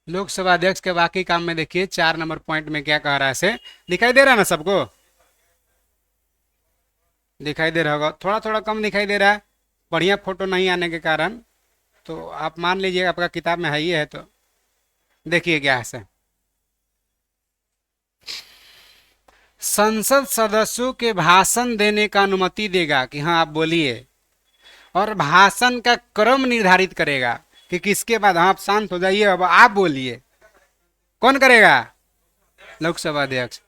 लोकसभा अध्यक्ष के बाकी काम में देखिए 4 नंबर पॉइंट में क्या कह रहा है से, दिखाई दे रहा है ना सबको? दिखाई दे रहा होगा, थोड़ा थोड़ा कम दिखाई दे रहा है, बढ़िया फोटो नहीं आने के कारण। तो आप मान लीजिए आपका किताब में है ही है। तो देखिए क्या है से, संसद सदस्यों के भाषण देने का अनुमति देगा कि हाँ आप बोलिए, और भाषण का क्रम निर्धारित करेगा कि किसके बाद। आप शांत हो जाइए, अब आप बोलिए। कौन करेगा? लोकसभा अध्यक्ष।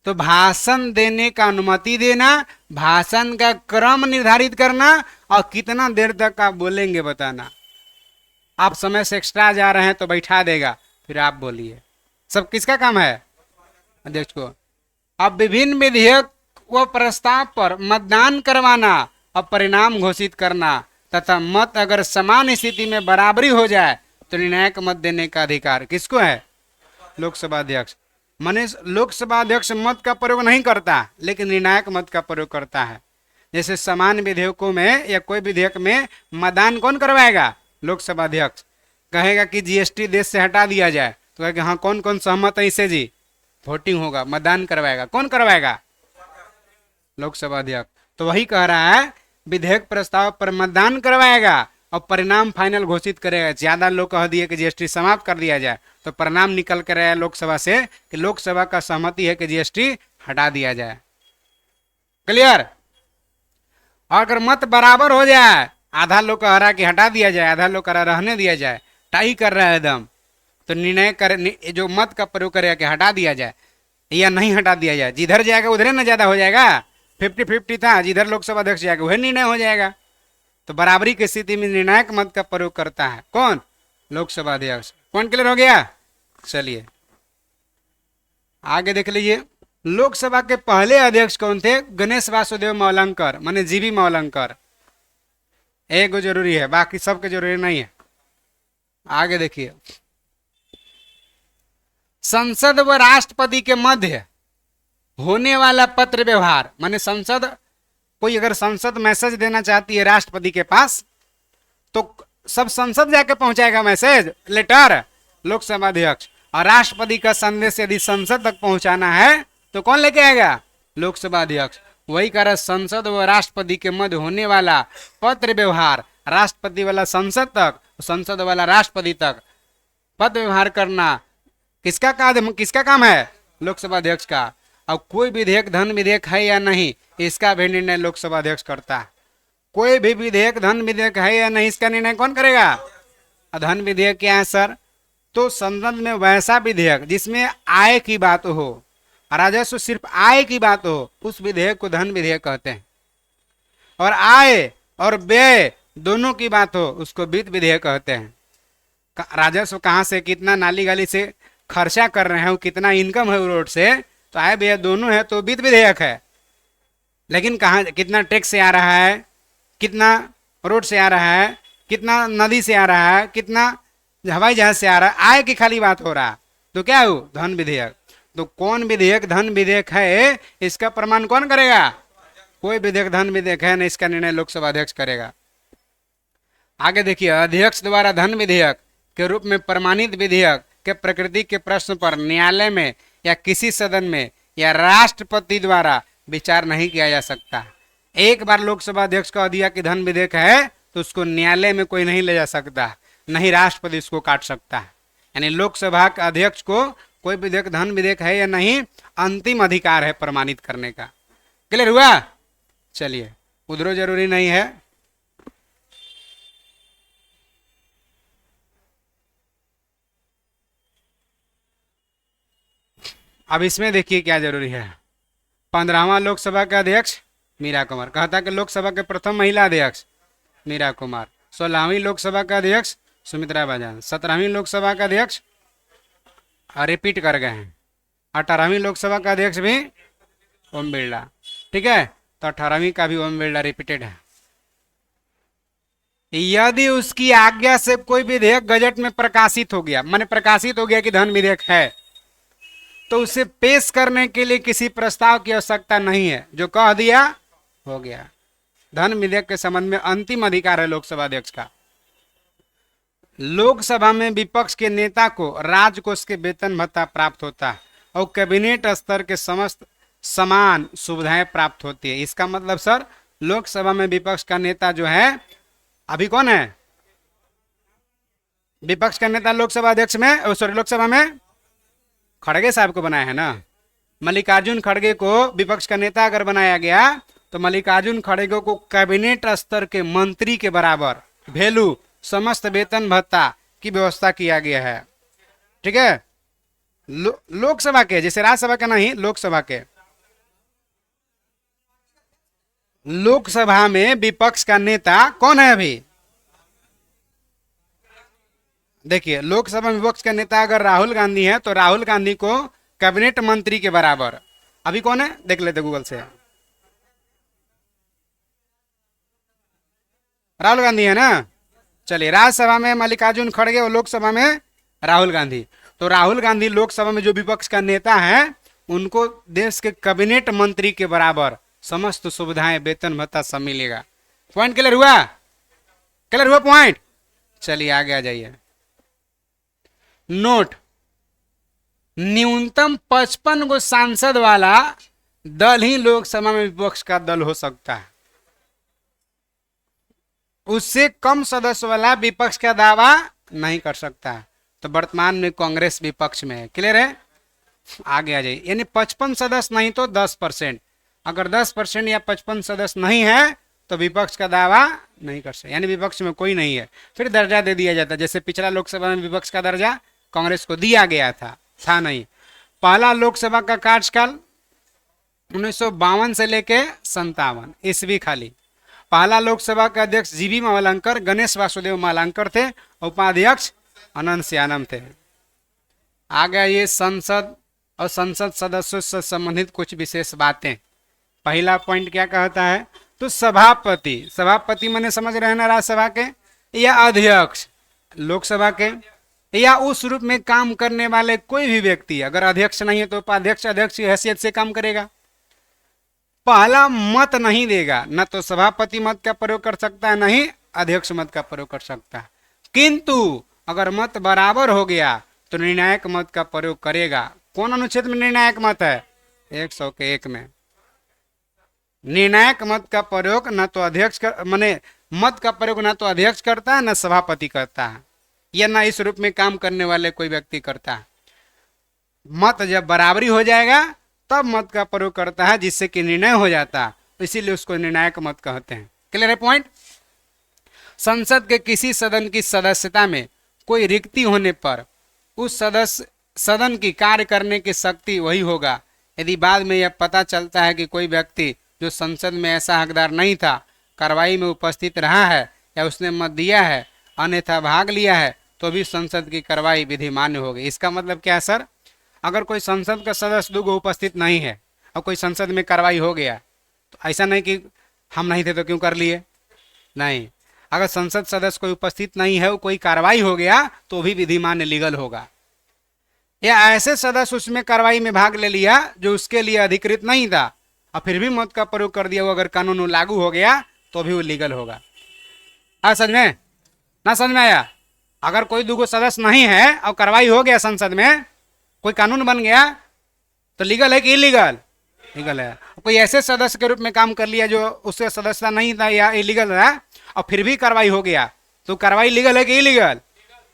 तो भाषण देने का अनुमति देना, भाषण का क्रम निर्धारित करना, और कितना देर तक आप बोलेंगे बताना। आप समय से एक्स्ट्रा जा रहे हैं तो बैठा देगा, फिर आप बोलिए। सब किसका काम है? अध्यक्ष को। अब विभिन्न विधेयक व प्रस्ताव पर मतदान करवाना और परिणाम घोषित करना तथा मत अगर समान स्थिति में बराबरी हो जाए तो निर्णायक मत देने का अधिकार किसको है? लोकसभा अध्यक्ष। माने लोकसभा अध्यक्ष मत का प्रयोग नहीं करता, लेकिन निर्णायक मत का प्रयोग करता है। जैसे समान विधेयकों में या कोई विधेयक में मतदान कौन करवाएगा? लोकसभा अध्यक्ष। कहेगा कि जीएसटी देश से हटा दिया जाए, तो कहेगा हाँ कौन कौन सहमत है इसे जी, वोटिंग होगा, मतदान करवाएगा। कौन करवाएगा? लोकसभा अध्यक्ष। तो वही कह रहा है विधेयक प्रस्ताव पर मतदान करवाएगा और परिणाम फाइनल घोषित करेगा। ज्यादा लोग कह दिए कि जीएसटी समाप्त कर दिया जाए, तो परिणाम निकल कर आया लोकसभा से कि लोकसभा का सहमति है कि जीएसटी हटा दिया जाए। क्लियर? अगर मत बराबर हो जाए, आधा लोग कह रहा कि हटा दिया जाए, आधा लोग कह रहा रहने दिया जाए, टाई कर रहा है एकदम, तो निर्णय कर जो मत का प्रयोग करेगा कि हटा दिया जाए या नहीं हटा दिया जाए। जिधर जाएगा उधर ना ज्यादा हो जाएगा। 50-50 था, जिधर लोकसभा अध्यक्ष जाएगा वही निर्णय हो जाएगा। तो बराबरी की स्थिति में निर्णायक मत का प्रयोग करता है कौन? लोकसभा अध्यक्ष। कौन क्लियर हो गया? चलिए आगे देख लीजिए। लोकसभा के पहले अध्यक्ष कौन थे? गणेश वासुदेव मौलंकर, माने जीवी मौलंकर। एक जरूरी है, बाकी सबके जरूरी नहीं है। आगे देखिए, संसद व राष्ट्रपति के मध्य होने वाला पत्र व्यवहार, माने संसद, कोई अगर संसद मैसेज देना चाहती है राष्ट्रपति के पास, तो सब संसद जाके पहुंचाएगा मैसेज, लेटर, लोकसभा अध्यक्ष। और राष्ट्रपति का संदेश यदि संसद तक पहुंचाना है तो कौन लेके आएगा? लोकसभा अध्यक्ष। वही कह रहा, संसद व राष्ट्रपति के मध्य होने वाला पत्र व्यवहार, राष्ट्रपति वाला संसद तक, संसद वाला राष्ट्रपति तक पत्र व्यवहार करना किसका काम है? लोकसभा अध्यक्ष का। अब कोई विधेयक धन विधेयक है या नहीं, इसका भी निर्णय लोकसभा अध्यक्ष करता है। कोई भी विधेयक धन विधेयक है या नहीं, इसका निर्णय कौन करेगा? धन विधेयक क्या है सर? तो संसद में वैसा विधेयक जिसमें आय की बात हो, राजस्व सिर्फ आय की बात हो, उस विधेयक को धन विधेयक कहते हैं। और आय और व्यय दोनों की बात हो, उसको वित्त विधेयक कहते हैं। राजस्व कहाँ से, कितना नाली गाली से खर्चा कर रहे हैं, कितना इनकम है रोड से, तो आय व्यय दोनों है तो वित्त विधेयक है। लेकिन कहाँ कितना टैक्स से आ रहा है, कितना रोड से आ रहा है, कितना नदी से आ रहा है, कितना हवाई जहाज से आ रहा है, आय की खाली बात हो रहा है, तो क्या हो? धन विधेयक। तो कौन विधेयक धन विधेयक है, इसका प्रमाण कौन करेगा? कोई विधेयक धन विधेयक है ना, इसका निर्णय लोकसभा अध्यक्ष करेगा। आगे देखिए, अध्यक्ष द्वारा धन विधेयक के रूप में प्रमाणित विधेयक के प्रकृति के प्रश्न पर न्यायालय में या किसी सदन में या राष्ट्रपति द्वारा विचार नहीं किया जा सकता। एक बार लोकसभा अध्यक्ष कह दिया कि धन विधेयक है, तो उसको न्यायालय में कोई नहीं ले जा सकता, नहीं राष्ट्रपति उसको काट सकता है। यानी लोकसभा के अध्यक्ष को कोई विधेयक धन विधेयक है या नहीं, अंतिम अधिकार है प्रमाणित करने का। क्लियर हुआ? चलिए, उधरो जरूरी नहीं है। अब इसमें देखिए क्या जरूरी है। 15वां लोकसभा का अध्यक्ष मीरा कुमार, कहता कि लोकसभा के प्रथम महिला अध्यक्ष मीरा कुमार। 16वीं लोकसभा का अध्यक्ष सुमित्रा महाजन। 17वीं लोकसभा का अध्यक्ष रिपीट कर गए हैं। 18वीं लोकसभा का अध्यक्ष भी ओम बिरला। ठीक है, तो 18वीं का भी ओम बिरला रिपीटेड है। यदि उसकी आज्ञा से कोई विधेयक गजट में प्रकाशित हो गया, माने प्रकाशित हो गया कि धन विधेयक है, तो उसे पेश करने के लिए किसी प्रस्ताव की आवश्यकता नहीं है, जो कह दिया हो गया। धन विधेयक के संबंध में अंतिम अधिकार है लोकसभा अध्यक्ष का। लोकसभा में विपक्ष के नेता को राजकोष के वेतन भत्ता प्राप्त होता है और कैबिनेट स्तर के समस्त समान सुविधाएं प्राप्त होती है। इसका मतलब सर, लोकसभा में विपक्ष का नेता जो है, अभी कौन है विपक्ष का नेता लोकसभा अध्यक्ष में, सॉरी लोकसभा में खड़गे साहब को बनाया है ना। मल्लिकार्जुन खड़गे को विपक्ष का नेता अगर बनाया गया तो मल्लिकार्जुन खड़गे को कैबिनेट स्तर के मंत्री के बराबर वैल्यू समस्त वेतन भत्ता की व्यवस्था किया गया है। ठीक है, लोकसभा के, जैसे राज्यसभा के नहीं, लोकसभा के। लोकसभा में विपक्ष का नेता कौन है अभी? देखिए, लोकसभा में विपक्ष का नेता अगर राहुल गांधी है तो राहुल गांधी को कैबिनेट मंत्री के बराबर अभी कौन है, देख लेते गूगल से। राहुल गांधी है ना। चलिए, राज्यसभा में मल्लिकार्जुन खड़गे और लोकसभा में राहुल गांधी। तो राहुल गांधी लोकसभा में जो विपक्ष का नेता है उनको देश के कैबिनेट मंत्री के बराबर समस्त सुविधाएं, वेतन भत्ता सब मिलेगा। पॉइंट क्लियर हुआ? क्लियर हुआ पॉइंट? चलिए आगे आ जाइए। नोट, न्यूनतम 55 गो सांसद वाला दल ही लोकसभा में विपक्ष का दल हो सकता है। उससे कम सदस्य वाला विपक्ष का दावा नहीं कर सकता। तो वर्तमान में कांग्रेस विपक्ष में है। क्लियर है? आगे आ जाइए। यानी 55 सदस्य नहीं तो 10%। अगर 10% या 55 सदस्य नहीं है तो विपक्ष का दावा नहीं कर सकते, यानी विपक्ष में कोई नहीं है। फिर दर्जा दे दिया जाता है, जैसे पिछला लोकसभा में विपक्ष का दर्जा कांग्रेस को दिया गया था नहीं। पहला लोकसभा का कार्यकाल 1952 से लेके 57 ईस्वी खाली। पहला लोकसभा का अध्यक्ष जीबी मावलंकर, गणेश वासुदेव मावलंकर थे। उपाध्यक्ष अनंत श्यानम थे। आगे ये संसद और संसद सदस्यों से संबंधित कुछ विशेष बातें। पहला पॉइंट क्या कहता है, तो सभापति, सभापति मैंने समझ रहे हैं ना, राज्यसभा के या अध्यक्ष लोकसभा के, या उस रूप में काम करने वाले कोई भी व्यक्ति, अगर अध्यक्ष नहीं है तो उपाध्यक्ष अध्यक्ष की हैसियत से काम करेगा। पहला मत नहीं देगा, न तो सभापति मत का प्रयोग कर सकता है, न ही अध्यक्ष मत का प्रयोग कर सकता है। किंतु अगर मत बराबर हो गया तो निर्णायक मत का प्रयोग करेगा। कौन अनुच्छेद में निर्णायक मत है? 101 में। निर्णायक मत का प्रयोग न तो अध्यक्ष माने मत का प्रयोग न तो अध्यक्ष करता है, न सभापति करता है, या न इस रूप में काम करने वाले कोई व्यक्ति करता है। मत जब बराबरी हो जाएगा तब मत का प्रयोग करता है, जिससे कि निर्णय हो जाता है, इसीलिए उसको निर्णायक मत कहते हैं। क्लियर है पॉइंट? संसद के किसी सदन की सदस्यता में कोई रिक्ति होने पर उस सदन की कार्य करने की शक्ति वही होगा यदि बाद में यह पता चलता है कि कोई व्यक्ति जो संसद में ऐसा हकदार नहीं था, कार्रवाई में उपस्थित रहा है या उसने मत दिया है, अन्यथा भाग लिया है, तो भी संसद की कार्रवाई विधि मान्य होगी। इसका मतलब क्या है सर? अगर कोई संसद का सदस्य दुगो उपस्थित नहीं है और कोई संसद में कार्रवाई हो गया, तो ऐसा नहीं कि हम नहीं थे तो क्यों कर लिए, नहीं। अगर संसद सदस्य कोई उपस्थित नहीं है, कोई कार्रवाई हो गया, तो भी विधि मान्य लीगल होगा। या ऐसे सदस्य उसमें कार्रवाई में भाग ले लिया जो उसके लिए अधिकृत नहीं था और फिर भी मत का प्रयोग कर दिया, वो अगर कानून लागू हो गया तो भी वो लीगल होगा। समझ में ना? समझ में आया? अगर कोई दुगो सदस्य नहीं है और कार्रवाई हो गया, संसद में कोई कानून बन गया, तो लीगल है कि इलीगल? लीगल है। कोई ऐसे सदस्य के रूप में काम कर लिया जो उससे सदस्यता नहीं था या इलीगल है और फिर भी कार्रवाई हो गया, तो कार्रवाई लीगल है कि इलीगल?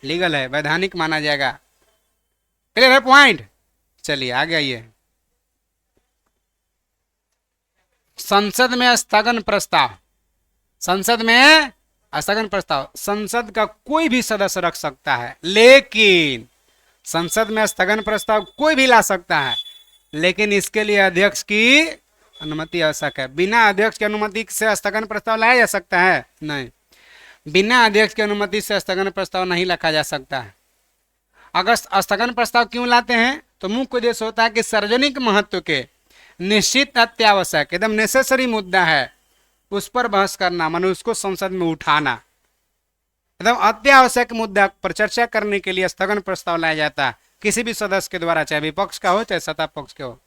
लीगल है, वैधानिक माना जाएगा। क्लियर है पॉइंट? चलिए आगे आइए। संसद में स्थगन प्रस्ताव, संसद में स्थगन प्रस्ताव संसद का कोई भी सदस्य रख सकता है, लेकिन संसद में स्थगन प्रस्ताव कोई भी ला सकता है, लेकिन इसके लिए अध्यक्ष की अनुमति आवश्यक है। बिना अध्यक्ष की अनुमति से स्थगन प्रस्ताव लाया जा सकता है? नहीं, बिना अध्यक्ष की अनुमति से स्थगन प्रस्ताव नहीं रखा जा सकता है। अगर स्थगन प्रस्ताव क्यों लाते हैं तो मुख्य उद्देश्य होता है कि सार्वजनिक महत्व के निश्चित अत्यावश्यक एकदम नेसेसरी मुद्दा है उस पर बहस करना, मानो उसको संसद में उठाना, एकदम अत्यावश्यक मुद्दा पर चर्चा करने के लिए स्थगन प्रस्ताव लाया जाता है किसी भी सदस्य के द्वारा, चाहे विपक्ष का हो चाहे सत्ता पक्ष के हो,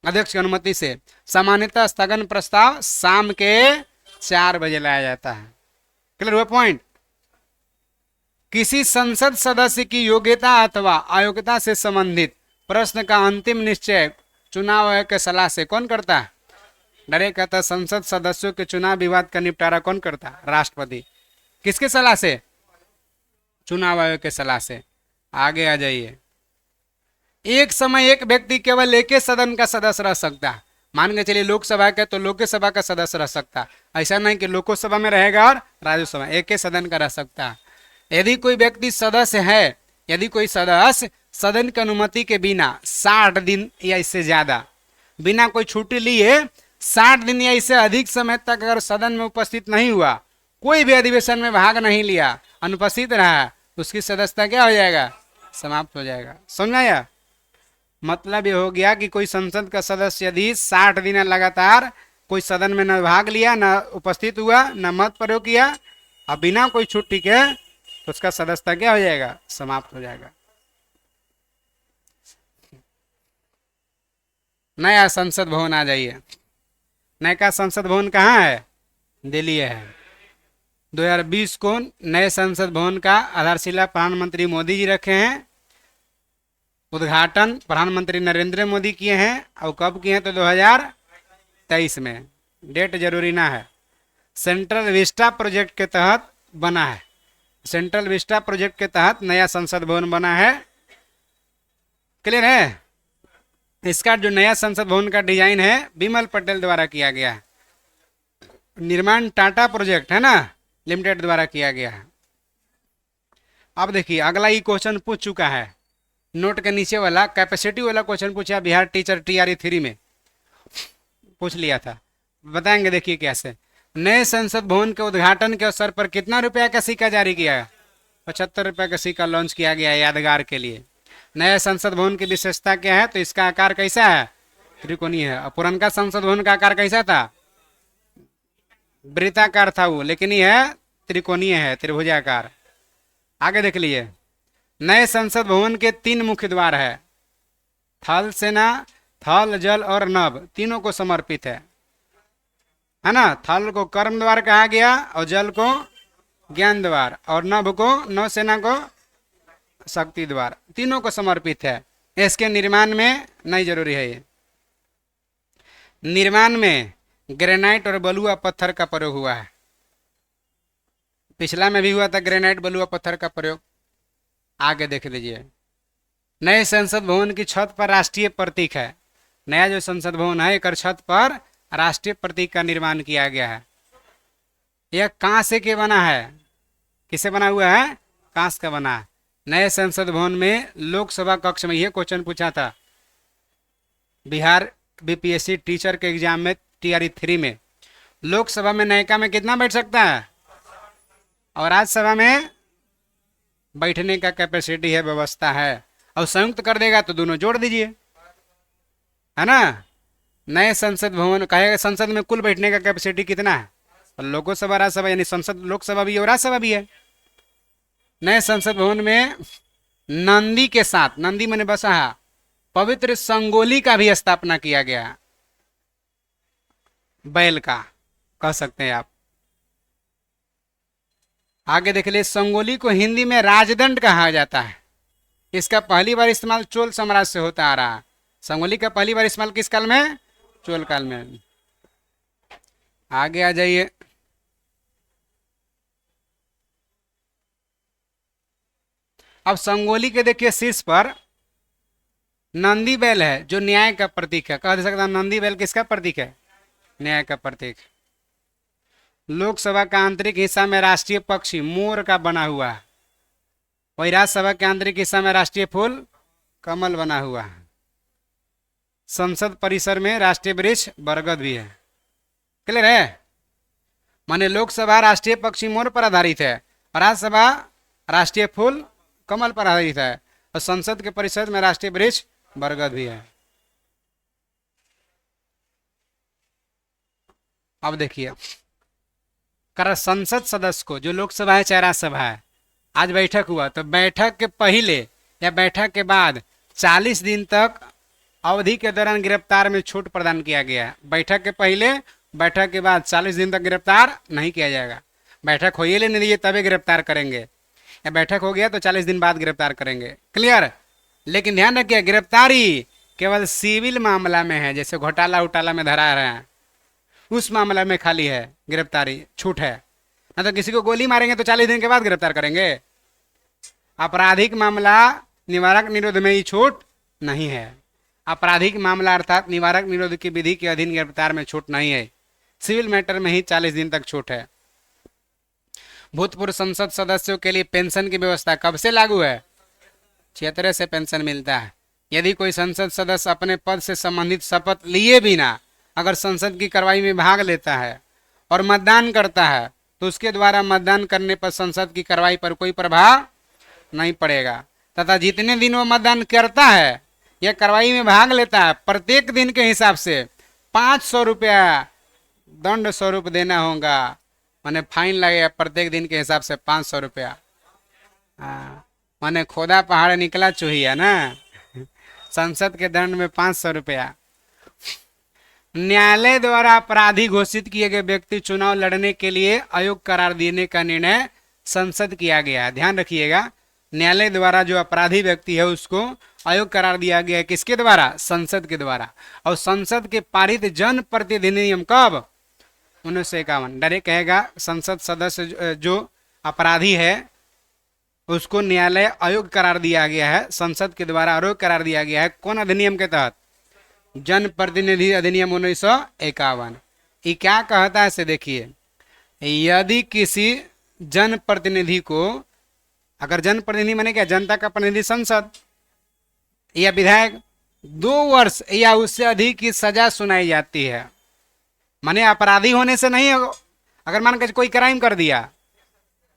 अध्यक्ष की अनुमति से। सामान्यतः स्थगन प्रस्ताव शाम के 4 बजे लाया जाता है। क्लियर हुआ पॉइंट? किसी संसद सदस्य की योग्यता अथवा अयोग्यता से संबंधित प्रश्न का अंतिम निश्चय चुनाव आयोग के सलाह से कौन करता है? डायरेक्ट कहता संसद सदस्यों के चुनाव विवाद का निपटारा कौन करता है? राष्ट्रपति। किसके सलाह से? चुनाव आयोग के सलाह से। आगे आ जाइए। एक समय एक व्यक्ति केवल एक ही सदन का सदस्य रह सकता है। मान के चलिए लोकसभा के, तो लोकसभा का सदस्य रह सकता है। ऐसा नहीं कि लोकसभा में रहेगा और राज्यसभा, एक ही सदन का रह सकता है। यदि कोई व्यक्ति सदस्य है, यदि कोई सदस्य सदन की अनुमति के बिना 60 दिन या इससे ज्यादा बिना कोई छुट्टी लिए 60 दिन या इससे अधिक समय तक अगर सदन में उपस्थित नहीं हुआ, कोई भी अधिवेशन में भाग नहीं लिया, अनुपस्थित रहा, उसकी सदस्यता क्या हो जाएगा? समाप्त हो जाएगा। समझाया? मतलब ये हो गया कि कोई संसद का सदस्य यदि 60 दिन लगातार कोई सदन में न भाग लिया, न उपस्थित हुआ, न मत प्रयोग किया और बिना कोई छुट्टी के, तो उसका सदस्यता क्या हो जाएगा? समाप्त हो जाएगा। नया संसद भवन आ जाइए। नया संसद भवन कहाँ है? दिल्ली है। 2020 को नए संसद भवन का आधारशिला प्रधानमंत्री मोदी जी रखे हैं। उद्घाटन प्रधानमंत्री नरेंद्र मोदी किए हैं। और कब किए हैं? तो 2023 में। डेट जरूरी ना है। सेंट्रल विस्टा प्रोजेक्ट के तहत बना है। सेंट्रल विस्टा प्रोजेक्ट के तहत नया संसद भवन बना है। क्लियर है? इसका जो नया संसद भवन का डिजाइन है बिमल पटेल द्वारा किया गया है। निर्माण टाटा प्रोजेक्ट है ना लिमिटेड द्वारा किया गया है। अब देखिए अगला ही क्वेश्चन पूछ चुका है। नोट के नीचे वाला कैपेसिटी वाला क्वेश्चन पूछा बिहार टीचर TRE 3 में पूछ लिया था। बताएंगे देखिए कैसे। नए संसद भवन के उद्घाटन के अवसर पर कितना रुपया का सिक्का जारी किया है? 75 रुपये का सिक्का लॉन्च किया गया है यादगार के लिए। नए संसद भवन की विशेषता क्या है? तो इसका आकार कैसा है? त्रिकोणीय है। और पुराना संसद भवन का आकार कैसा था? वृत्ताकार था वो, लेकिन यह त्रिकोणीय है, त्रिभुजाकार। आगे देख लीजिए। नए संसद भवन के 3 मुख्य द्वार है। थल सेना, थल, जल और नभ तीनों को समर्पित है ना। थल को कर्म द्वार कहा गया और जल को ज्ञान द्वार और नभ को नौसेना को शक्ति द्वार, तीनों को समर्पित है। इसके निर्माण में नहीं जरूरी है। ये निर्माण में ग्रेनाइट और बलुआ पत्थर का प्रयोग हुआ है। पिछला में भी हुआ था ग्रेनाइट बलुआ पत्थर का प्रयोग। आगे देख लीजिए। नए संसद भवन की छत पर राष्ट्रीय प्रतीक है। नया जो संसद भवन है एक छत पर राष्ट्रीय प्रतीक का निर्माण किया गया है। यह कांसे के बना है। किसे बना हुआ है? कांस का बना है। नए संसद भवन में लोकसभा कक्ष में यह क्वेश्चन पूछा था बिहार BPSC टीचर के एग्जाम में TRE 3 में। लोकसभा में नयका में कितना बैठ सकता है? और राज्यसभा में बैठने का कैपेसिटी है, व्यवस्था है। और संयुक्त कर देगा तो दोनों जोड़ दीजिए, है ना। नए संसद भवन कहेगा संसद में कुल बैठने का कैपेसिटी कितना है? और लोकसभा राज्यसभा यानी संसद लोकसभा भी है और राज्यसभा भी है। नए संसद भवन में नंदी के साथ, नंदी माने बसहा, पवित्र संगोली का भी स्थापना किया गया। बैल का कह सकते हैं आप। आगे देख ले। संगोली को हिंदी में राजदंड कहा जाता है। इसका पहली बार इस्तेमाल चोल साम्राज्य से होता आ रहा है। संगोली का पहली बार इस्तेमाल किस काल में? चोल काल में। आगे आ जाइए। अब संगोली के देखिए शीर्ष पर नंदी बैल है जो न्याय का प्रतीक है। कह दे सकता नंदी बैल किसका प्रतीक है? न्याय का प्रतीक। लोकसभा का आंतरिक हिस्सा में राष्ट्रीय पक्षी मोर का बना हुआ है। वही राज्यसभा के आंतरिक हिस्सा में राष्ट्रीय फूल कमल बना हुआ है। संसद परिसर में राष्ट्रीय वृक्ष बरगद भी है। क्लियर है? माने लोकसभा राष्ट्रीय पक्षी मोर पर आधारित है और राज्यसभा राष्ट्रीय फूल कमल पर आधारित है और संसद के परिसर में राष्ट्रीय वृक्ष बरगद भी है। अब देखिए, कर संसद सदस्य को, जो लोकसभा है चाहे राज्यसभा है, आज बैठक हुआ तो बैठक के पहले या बैठक के बाद 40 दिन तक अवधि के दौरान गिरफ्तार में छूट प्रदान किया गया है। बैठक के पहले, बैठक के बाद 40 दिन तक गिरफ्तार नहीं किया जाएगा। बैठक हो ही लेने दीजिए तभी गिरफ्तार करेंगे, या बैठक हो गया तो 40 दिन बाद गिरफ्तार करेंगे। क्लियर? लेकिन ध्यान रखिए, गिरफ्तारी केवल सिविल मामला में है, जैसे घोटाला उटाला में धरा रहे हैं उस मामला में खाली है गिरफ्तारी, छूट है। ना तो किसी को गोली मारेंगे तो 40 दिन के बाद गिरफ्तार करेंगे। आपराधिक मामला निवारक निरोध में ही छूट नहीं है। आपराधिक मामला अर्थात निवारक निरोध की विधि के अधीन गिरफ्तार में छूट नहीं है। सिविल मैटर में ही 40 दिन तक छूट है। भूतपूर्व संसद सदस्यों के लिए पेंशन की व्यवस्था कब से लागू है? 76 से पेंशन मिलता है। यदि कोई संसद सदस्य अपने पद से संबंधित शपथ लिए बिना अगर संसद की कार्रवाई में भाग लेता है और मतदान करता है तो उसके द्वारा मतदान करने पर संसद की कार्रवाई पर कोई प्रभाव नहीं पड़ेगा, तथा जितने दिन वो मतदान करता है या कार्रवाई में भाग लेता है प्रत्येक दिन के हिसाब से 500 रुपया दंड स्वरूप देना होगा। माने फाइन लगेगा प्रत्येक दिन के हिसाब से 500 रुपया। माने खोदा पहाड़ निकला चूहिया ना, संसद के दंड में 500 रुपया। न्यायालय द्वारा अपराधी घोषित किए गए व्यक्ति चुनाव लड़ने के लिए अयोग्य करार देने का निर्णय संसद किया गया है। ध्यान रखिएगा, न्यायालय द्वारा जो अपराधी व्यक्ति है उसको अयोग्य करार दिया गया है। किसके द्वारा? संसद के द्वारा। और संसद के पारित जन प्रतिनिधि नियम कब? 1951। डायरेक्ट कहेगा संसद सदस्य जो अपराधी है उसको न्यायालय अयोग्य करार दिया गया है, संसद के द्वारा अयोग्य करार दिया गया है। कौन अधिनियम के तहत? जन प्रतिनिधि अधिनियम 1951। ये क्या कहता है से देखिए, यदि किसी जन प्रतिनिधि को, अगर जन प्रतिनिधि माने क्या? जनता का प्रतिनिधि संसद या विधायक, 2 वर्ष या उससे अधिक की सजा सुनाई जाती है। माने अपराधी होने से नहीं, अगर मान के कोई क्राइम कर दिया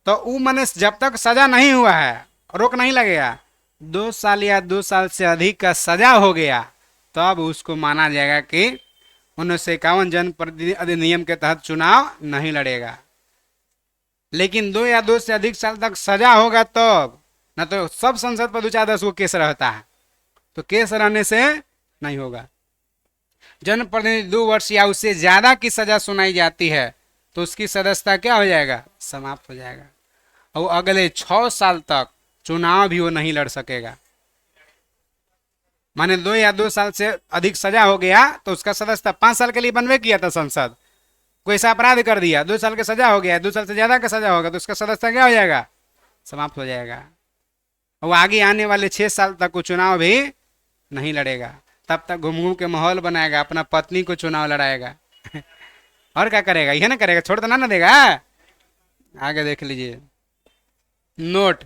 तो वो माने जब तक सजा नहीं हुआ है रोक नहीं लगेगा। 2 साल या 2 साल से अधिक का सजा हो गया तब उसको माना जाएगा कि 1951 जन प्रतिनिधि अधिनियम के तहत चुनाव नहीं लड़ेगा। लेकिन 2 या 2 से अधिक साल तक सजा होगा तब, ना तो सब संसद पर 2-4-10 को केस रहता है, तो केस रहने से नहीं होगा। जन प्रतिनिधि 2 वर्ष या उससे ज्यादा की सजा सुनाई जाती है तो उसकी सदस्यता क्या हो जाएगा? समाप्त हो जाएगा। और अगले 6 साल तक चुनाव भी वो नहीं लड़ सकेगा। माने 2 या 2 साल से अधिक सजा हो गया तो उसका सदस्यता 5 साल के लिए बनवे किया था संसद, कोई ऐसा अपराध कर दिया, 2 साल की सजा हो गया, 2 साल से ज्यादा का सजा होगा तो उसका सदस्यता क्या हो जाएगा? समाप्त हो जाएगा। और आगे आने वाले 6 साल तक वो चुनाव भी नहीं लड़ेगा। तब तक घूम घूम के माहौल बनाएगा, अपना पत्नी को चुनाव लड़ाएगा और क्या करेगा? यह ना करेगा, छोड़ तो ना देगा। आगे देख लीजिए नोट,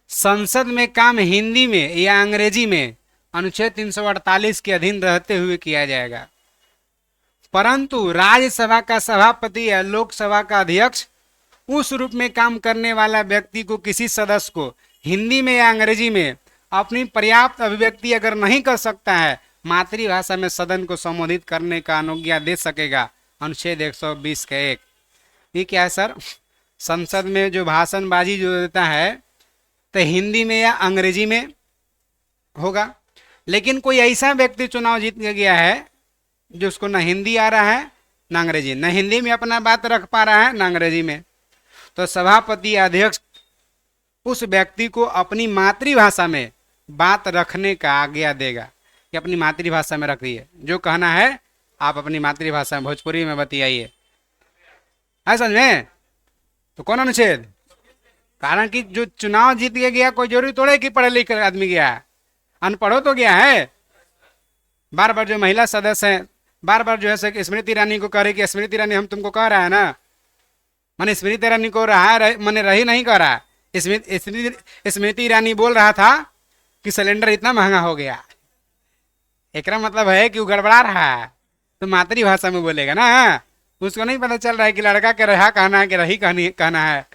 संसद में काम हिंदी में या अंग्रेजी में अनुच्छेद 348 के अधीन रहते हुए किया जाएगा, परंतु राज्यसभा का सभापति या लोकसभा का अध्यक्ष उस रूप में काम करने वाला व्यक्ति को किसी सदस्य को हिंदी में या अंग्रेजी में अपनी पर्याप्त अभिव्यक्ति अगर नहीं कर सकता है मातृभाषा में सदन को संबोधित करने का अनुज्ञा दे सकेगा। अनुच्छेद 120 का 1। ये क्या है सर? संसद में जो भाषणबाजी जो देता है तो हिंदी में या अंग्रेजी में होगा, लेकिन कोई ऐसा व्यक्ति चुनाव जीत गया है जो उसको न हिंदी आ रहा है न अंग्रेजी, न हिंदी में अपना बात रख पा रहा है न अंग्रेजी में, तो सभापति या अध्यक्ष उस व्यक्ति को अपनी मातृभाषा में बात रखने का आज्ञा देगा कि अपनी मातृभाषा में रखिए, जो कहना है आप अपनी मातृभाषा में भोजपुरी में बतियाइए। है समझ में? तो कौन अनुच्छेद? कारण कि जो चुनाव जीत के गया कोई जरूरी थोड़े कि पढ़े लिखे आदमी गया है, अनपढ़ तो गया है। बार बार जो महिला सदस्य हैं बार बार जो है स्मृति ईरानी को कह रही कि स्मृति ईरानी हम तुमको कह रहा है ना, मैंने स्मृति ईरानी को रहा मैंने रही नहीं कह रहा, स्मृति ईरानी बोल रहा था कि सिलेंडर इतना महंगा हो गया, एकरा मतलब है कि वो गड़बड़ा रहा है, तो मातृभाषा में बोलेगा ना। उसको नहीं पता चल रहा है कि लड़का के रहा कहना है कि रही कहना है।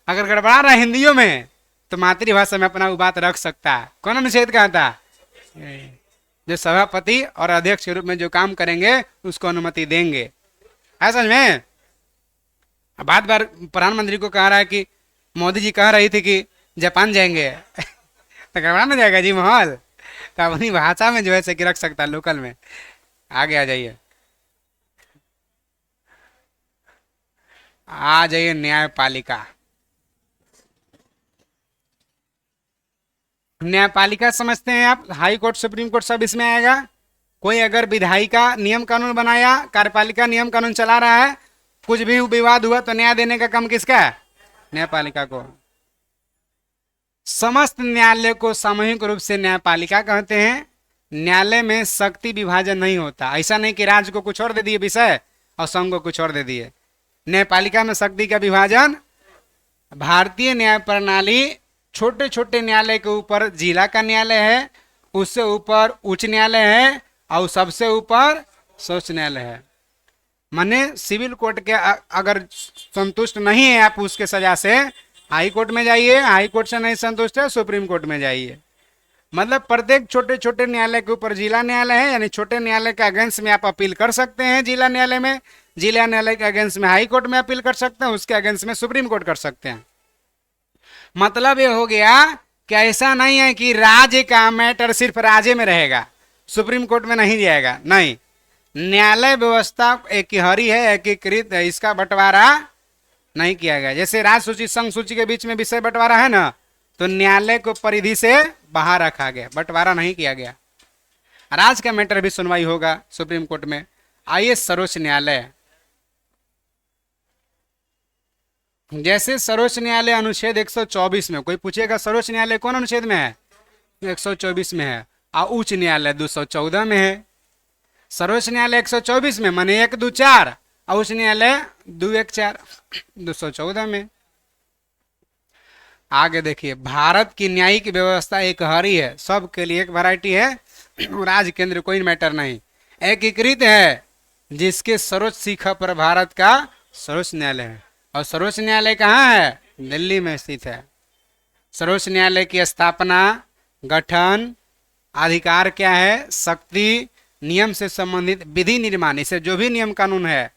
अगर गड़बड़ा रहा है हिंदियों में तो मातृभाषा में अपना वो बात रख सकता है। कौन अनुच्छेद कहा था? जो सभापति और अध्यक्ष के रूप में जो काम करेंगे उसको अनुमति देंगे। है समझ में? बार बार प्रधानमंत्री को कह रहा है कि मोदी जी कह रही थी कि जापान जाएंगे तो गड़बड़ा ना जाएगा जी माहौल। तो अपनी भाषा में जो है कि रख सकता है लोकल में। आगे आ जाइए, आ जाइए न्यायपालिका। न्यायपालिका समझते हैं आप? हाई कोर्ट, सुप्रीम कोर्ट सब इसमें आएगा। कोई अगर विधायिका नियम कानून बनाया, कार्यपालिका नियम कानून चला रहा है, कुछ भी विवाद हुआ तो न्याय देने का काम किसका है? न्यायपालिका को। समस्त न्यायालय को सामूहिक रूप से न्यायपालिका कहते हैं। न्यायालय में शक्ति विभाजन नहीं होता। ऐसा नहीं कि राज्य को कुछ और दे दिए विषय और संघ को कुछ और दे दिए। न्यायपालिका में शक्ति का विभाजन। भारतीय न्याय प्रणाली छोटे छोटे न्यायालय के ऊपर जिला का न्यायालय है, उससे ऊपर उच्च न्यायालय है और सबसे ऊपर सर्वोच्च न्यायालय है। माने सिविल कोर्ट के अगर संतुष्ट नहीं है आप उसके सजा से, हाई कोर्ट में जाइए, हाई कोर्ट से नहीं संतुष्ट है सुप्रीम कोर्ट में जाइए। मतलब प्रत्येक छोटे छोटे न्यायालय के ऊपर जिला न्यायालय है, यानी छोटे न्यायालय के अगेंस्ट में आप अपील कर सकते हैं जिला न्यायालय में, जिला न्यायालय के अगेंस्ट में हाई कोर्ट में अपील कर सकते हैं, उसके अगेंस्ट में सुप्रीम कोर्ट कर सकते हैं। मतलब ये हो गया कि ऐसा नहीं है कि राज्य का मैटर सिर्फ राज्य में रहेगा, सुप्रीम कोर्ट में नहीं जाएगा। नहीं, न्यायालय व्यवस्था एकहरी है, एकीकृत है, इसका बंटवारा नहीं किया गया। जैसे राज्य सूची संघ सूची के बीच में विषय बंटवारा है ना, तो न्यायालय को परिधि से बाहर रखा गया, बंटवारा नहीं किया गया। राज्य का मैटर भी सुनवाई होगा सुप्रीम कोर्ट में। आइए सर्वोच्च न्यायालय। जैसे सर्वोच्च न्यायालय अनुच्छेद 124 में, कोई पूछेगा सर्वोच्च न्यायालय कौन अनुच्छेद में है? 124 में है। और उच्च न्यायालय 214 में है। सर्वोच्च न्यायालय 124 में माने 1 2 4, और उच्च न्यायालय 2 1 4 214 में। आगे देखिए, भारत की न्यायिक व्यवस्था एकहरी है, सबके लिए एक वैरायटी है, राज्य केंद्र कोई मैटर नहीं। एकीकृत है, जिसके सर्वोच्च शिखर पर भारत का सर्वोच्च न्यायालय है। और सर्वोच्च न्यायालय कहाँ है? दिल्ली में स्थित है। सर्वोच्च न्यायालय की स्थापना, गठन, अधिकार क्या है, शक्ति, नियम से संबंधित विधि निर्माण, इसे जो भी नियम कानून है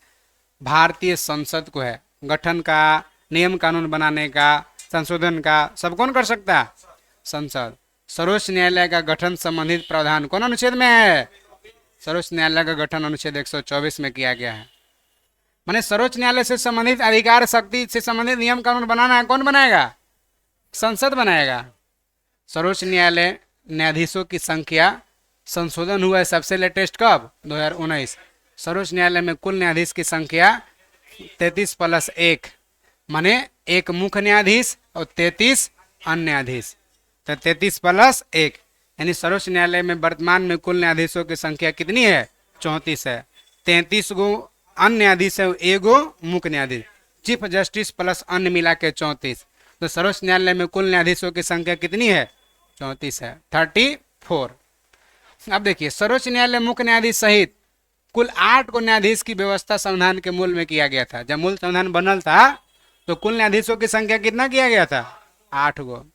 भारतीय संसद को है। गठन का, नियम कानून बनाने का, संशोधन का सब कौन कर सकता है? संसद। सर्वोच्च न्यायालय का गठन संबंधित प्रावधान कौन अनुच्छेद में है? सर्वोच्च न्यायालय का गठन अनुच्छेद 124 में किया गया है। माने सर्वोच्च न्यायालय से संबंधित अधिकार, शक्ति से संबंधित नियम कानून बनाना है, कौन बनाएगा? संसद बनाएगा। सर्वोच्च न्यायालय न्यायाधीशों की संख्या संशोधन हुआ है सबसे लेटेस्ट कब? 2019। सर्वोच्च न्यायालय में कुल न्यायाधीश की संख्या 33+1, माने एक मुख्य न्यायाधीश और 33 अन्य न्यायाधीश, तो 33+1, यानी सर्वोच्च न्यायालय में वर्तमान में कुल न्यायाधीशों की संख्या कितनी है? 34 है। 33 गो अन्य न्यायाधीश है, एगो मुख्य न्यायाधीश, चीफ जस्टिस प्लस अन्य मिला के 34। तो सर्वोच्च न्यायालय में कुल न्यायाधीशों की संख्या कितनी है? 34 है, 34। अब देखिए, सर्वोच्च न्यायालय मुख्य न्यायाधीश सहित कुल 8 को न्यायाधीश की व्यवस्था संविधान के मूल में किया गया था। जब मूल संविधान बनल था तो कुल न्यायाधीशों की संख्या कितना किया गया था? 8 गो।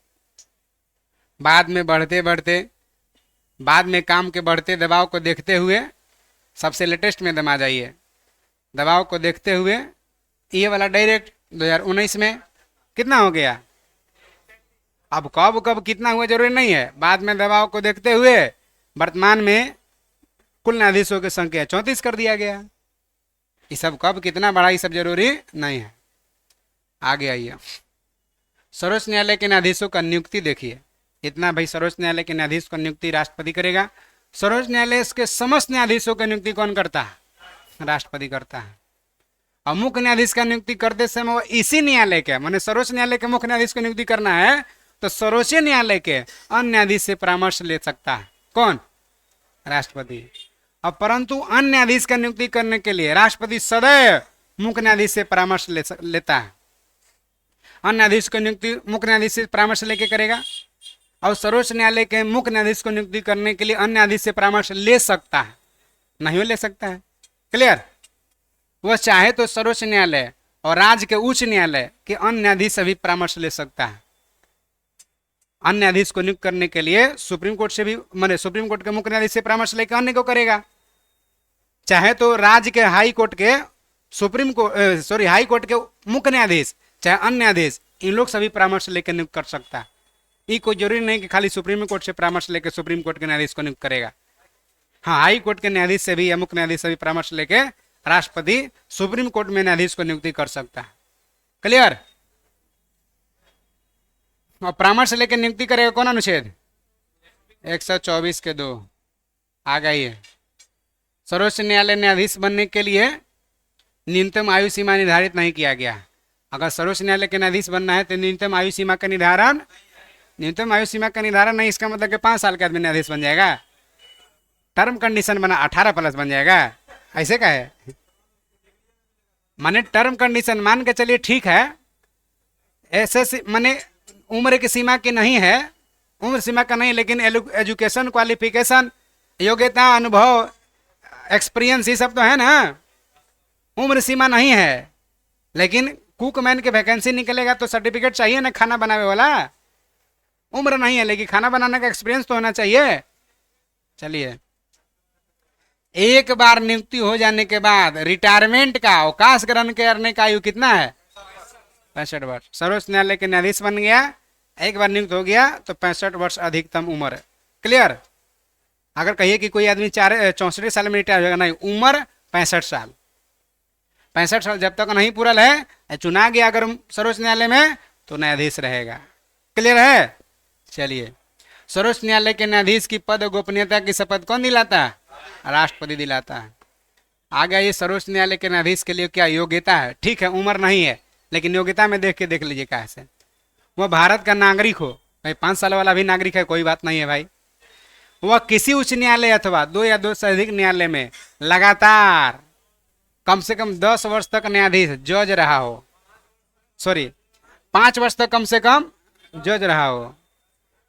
बाद में बढ़ते बढ़ते, बाद में काम के बढ़ते दबाव को देखते हुए, सबसे लेटेस्ट में दम आ जाइए, दबाव को देखते हुए ये वाला डायरेक्ट 2019 में कितना हो गया? अब कब कब कितना हुआ जरूरी नहीं है, बाद में दबाव को देखते हुए वर्तमान में कुल न्यायाधीशों की संख्या 34 कर दिया गया। ये सब कब कितना बढ़ा ये सब जरूरी नहीं है। आगे आइए, सर्वोच्च न्यायालय के न्यायाधीशों का नियुक्ति देखिए। इतना भाई, सर्वोच्च न्यायालय के न्यायाधीश का नियुक्ति राष्ट्रपति करेगा। सर्वोच्च न्यायालय के समस्त न्यायाधीशों की नियुक्ति कौन करता है? राष्ट्रपति करता है। और मुख्य न्यायाधीश का नियुक्ति करते समय वो इसी न्यायालय के, माने सर्वोच्च न्यायालय के मुख्य न्यायाधीश को नियुक्ति करना है तो सर्वोच्च न्यायालय के अन्य न्यायाधीश से परामर्श ले सकता है। कौन? राष्ट्रपति। अब परंतु अन्य न्यायाधीश का नियुक्ति करने के लिए राष्ट्रपति सदैव मुख्य न्यायाधीश से परामर्श लेता है। अन्य न्यायाधीश को नियुक्ति मुख्य न्यायाधीश से परामर्श लेके करेगा, और सर्वोच्च न्यायालय के मुख्य न्यायाधीश को नियुक्ति करने के लिए अन्य न्यायाधीश से परामर्श ले सकता है, नहीं ले सकता है। क्लियर? वह चाहे तो सर्वोच्च न्यायालय और राज्य के उच्च न्यायालय के अन्य न्यायाधीश से भी परामर्श ले सकता है। अन्य न्यायाधीश को नियुक्त करने के लिए सुप्रीम कोर्ट से भी, माने सुप्रीम कोर्ट के मुख्य न्यायाधीश से परामर्श लेकर अन्य को करेगा, चाहे तो राज्य के हाई कोर्ट के हाई कोर्ट के मुख्य न्यायाधीश चाहे अन्य न्यायाधीश, इन लोग सभी परामर्श लेकर नियुक्त कर सकता है। ये कोई जरूरी नहीं कि खाली सुप्रीम कोर्ट से परामर्श लेकर सुप्रीम कोर्ट के न्यायाधीश को नियुक्त करेगा। हाँ, हाई कोर्ट के न्यायाधीश से भी या मुख्य न्यायाधीश से भी परामर्श लेकर राष्ट्रपति सुप्रीम कोर्ट में न्यायाधीश को नियुक्ति कर सकता है। क्लियर? और परामर्श लेकर नियुक्ति करेगा कौन अनुच्छेद? 124 के 2 आ गई है। सर्वोच्च न्यायालय न्यायाधीश बनने के लिए न्यूनतम आयु सीमा निर्धारित नहीं किया गया। अगर सर्वोच्च न्यायालय के न्यायाधीश बनना है तो न्यूनतम आयु सीमा का निर्धारण नहीं, इसका मतलब कि 5 साल के आदमी न्यायाधीश बन जाएगा। टर्म कंडीशन बना 18 प्लस बन जाएगा, ऐसे का है। माने टर्म कंडीशन मान के चलिए, ठीक है, ऐसे माने उम्र की सीमा की नहीं है, उम्र सीमा का नहीं, लेकिन एजुकेशन, क्वालिफिकेशन, योग्यता, अनुभव, एक्सपीरियंस, ये सब तो है ना। उम्र सीमा नहीं है, लेकिन कुकमैन के वैकेंसी निकलेगा तो सर्टिफिकेट चाहिए ना, खाना बनाने वाला। उम्र नहीं है लेकिन खाना बनाने का एक्सपीरियंस तो होना चाहिए। चलिए, एक बार नियुक्ति हो जाने के बाद रिटायरमेंट का, अवकाश ग्रहण करने का आयु कितना है? 65 वर्ष। सर्वोच्च न्यायालय के न्यायाधीश बन गया, एक बार नियुक्त हो गया तो 65 वर्ष अधिकतम उम्र। क्लियर? अगर कहिए कि कोई आदमी 64 साल में रिटायर होगा, नहीं, उम्र 65 साल। 65 साल जब तक नहीं पूरा है, चुना गया अगर सर्वोच्च न्यायालय में तो न्यायाधीश रहेगा। क्लियर है? चलिए, सर्वोच्च न्यायालय के न्यायाधीश की पद और गोपनीयता की शपथ कौन दिलाता है? राष्ट्रपति दिलाता है। आगे ये सर्वोच्च न्यायालय के न्यायाधीश के लिए क्या योग्यता है? ठीक है, उम्र नहीं है, लेकिन योग्यता में देख लीजिए कैसे। वह भारत का नागरिक हो, भाई 5 साल वाला भी नागरिक है, कोई बात नहीं है भाई। वह किसी उच्च न्यायालय अथवा 2 या 2 से अधिक न्यायालय में लगातार कम से कम 10 वर्ष तक न्यायाधीश जज रहा हो, 5 वर्ष तक कम से कम जज रहा हो।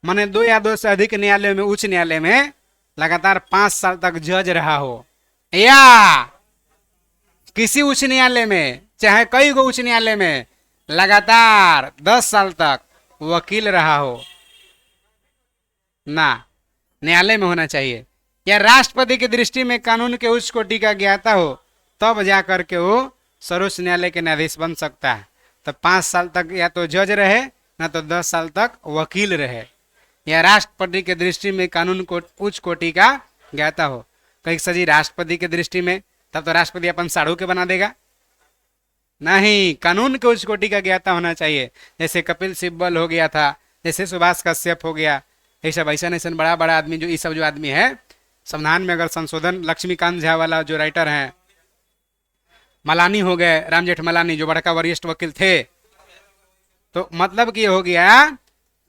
माने 2 या 2 से अधिक न्यायालय में, उच्च न्यायालय में लगातार 5 साल तक जज रहा हो, या किसी उच्च न्यायालय में, चाहे कई गो उच्च न्यायालय में लगातार 10 साल तक वकील रहा हो ना, न्यायालय में होना चाहिए। या राष्ट्रपति की दृष्टि में कानून के उच्च कोटि का ज्ञाता हो, तब जाकर के वो सर्वोच्च न्यायालय के न्यायाधीश बन सकता है। तो 5 साल तक या तो जज रहे, ना तो 10 साल तक वकील रहे। या राष्ट्रपति के दृष्टि में कानून को उच्च कोटि का ज्ञाता हो। कहीं सजी राष्ट्रपति के दृष्टि में, तब तो राष्ट्रपति अपन साढ़ू के बना देगा, नहीं, कानून के उच्च कोटि का ज्ञाता होना चाहिए। जैसे कपिल सिब्बल हो गया था, जैसे सुभाष कश्यप हो गया, ये सब ऐसा बड़ा बड़ा आदमी, जो ये सब जो आदमी है संविधान में अगर संशोधन, लक्ष्मीकांत झा वाला जो राइटर हैं, मलानी हो गए, राम जेठमलानी जो बड़ा वरिष्ठ वकील थे, तो मतलब कि हो गया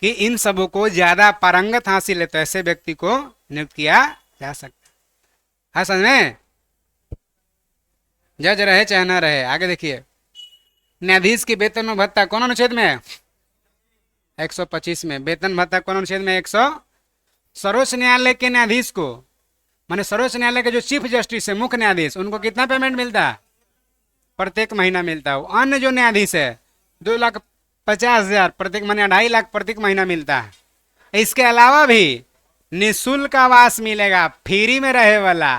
कि इन सबों को ज्यादा पारंगत हासिल है, तो ऐसे व्यक्ति को नियुक्त किया जा सकता है। समझ में? जज रहे चाहे ना रहे। आगे देखिए, न्यायाधीश की वेतन और भत्ता कौन अनुच्छेद में है? 125 में। वेतन भत्ता कौन अनुच्छेद में? 100। सर्वोच्च न्यायालय के न्यायाधीश को, माने सर्वोच्च न्यायालय के जो चीफ जस्टिस है, मुख्य न्यायाधीश, उनको कितना पेमेंट मिलता है? प्रत्येक महीना मिलता है। अन्य जो न्यायाधीश है 2,50,000 प्रत्येक, माने 2.5 लाख प्रत्येक महीना मिलता है। इसके अलावा भी निःशुल्क आवास मिलेगा, फ्री में रहे वाला,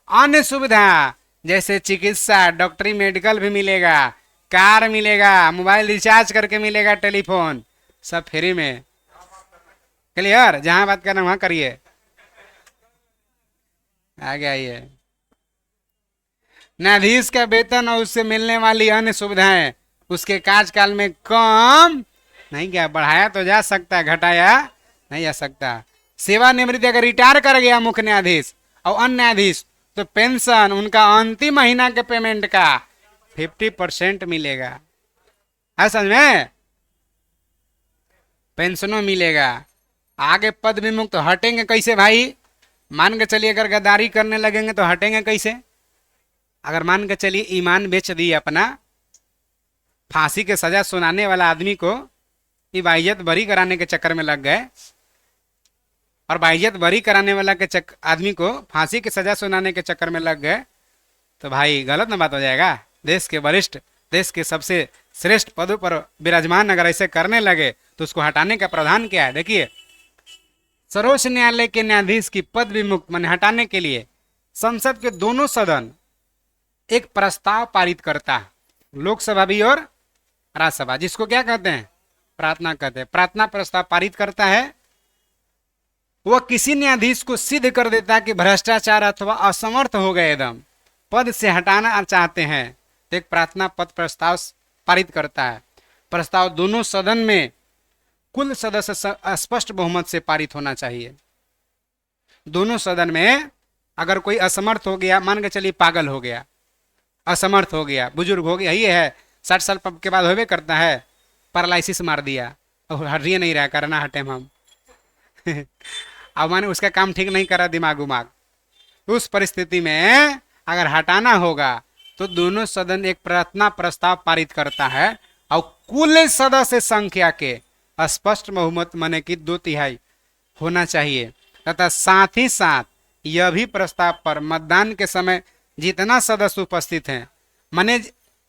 अन्य सुविधा जैसे चिकित्सा, डॉक्टरी, मेडिकल भी मिलेगा, कार मिलेगा, मोबाइल रिचार्ज करके मिलेगा, टेलीफोन, सब फ्री में। क्लियर? जहां बात करना वहां करिए। आगे आइए। न्यायाधीश का वेतन और उससे मिलने वाली अन्य सुविधाएं उसके कार्यकाल में कम नहीं किया, बढ़ाया तो जा सकता है, घटाया नहीं जा सकता। सेवानिवृत्ति अगर रिटायर कर गया मुख्य न्यायाधीश और अन्य न्यायाधीश, तो पेंशन उनका अंतिम महीना के पेमेंट का 50% मिलेगा। है समझ में? पेंशनों मिलेगा। आगे पद विमुक्त तो हटेंगे कैसे भाई? मान के चलिए अगर गद्दारी करने लगेंगे तो हटेंगे कैसे? अगर मान के चलिए ईमान बेच दिए अपना, फांसी के सजा सुनाने वाला आदमी को ये बाइज्जत बरी कराने के चक्कर में लग गए, और बाइज्जत बरी कराने वाला के आदमी को फांसी की सजा सुनाने के चक्कर में लग गए, तो भाई गलत ना बात हो जाएगा। देश के वरिष्ठ, देश के सबसे श्रेष्ठ पदों पर विराजमान अगर ऐसे करने लगे तो उसको हटाने का प्रावधान क्या है? देखिए, सर्वोच्च न्यायालय के न्यायाधीश की पद विमुक्त माने हटाने के लिए संसद के दोनों सदन एक प्रस्ताव पारित करता है, लोकसभा भी और राज्यसभा, जिसको क्या कहते हैं? प्रार्थना कहते हैं। प्रार्थना प्रस्ताव पारित करता है, वह किसी न्यायाधीश को सिद्ध कर देता है कि भ्रष्टाचार अथवा असमर्थ हो गए, एकदम पद से हटाना चाहते हैं, तो एक प्रार्थना पद प्रस्ताव पारित करता है। प्रस्ताव दोनों सदन में कुल सदस्य स्पष्ट बहुमत से पारित होना चाहिए। दोनों सदन में अगर कोई असमर्थ हो गया, मान के चलिए पागल हो गया, असमर्थ हो गया, बुजुर्ग हो गया, ये है 60 साल के बाद होवे करता है, पैरालिसिस मार दिया, और हटिए नहीं रहा, करना हटे हम अब माने उसका काम ठीक नहीं करा, दिमाग उमाग, उस परिस्थिति में अगर हटाना होगा तो दोनों सदन एक प्रार्थना प्रस्ताव पारित करता है, और कुल सदस्य संख्या के स्पष्ट बहुमत माने कि 2/3 होना चाहिए, तथा साथ ही साथ यह भी प्रस्ताव पर मतदान के समय जितना सदस्य उपस्थित हैं, माने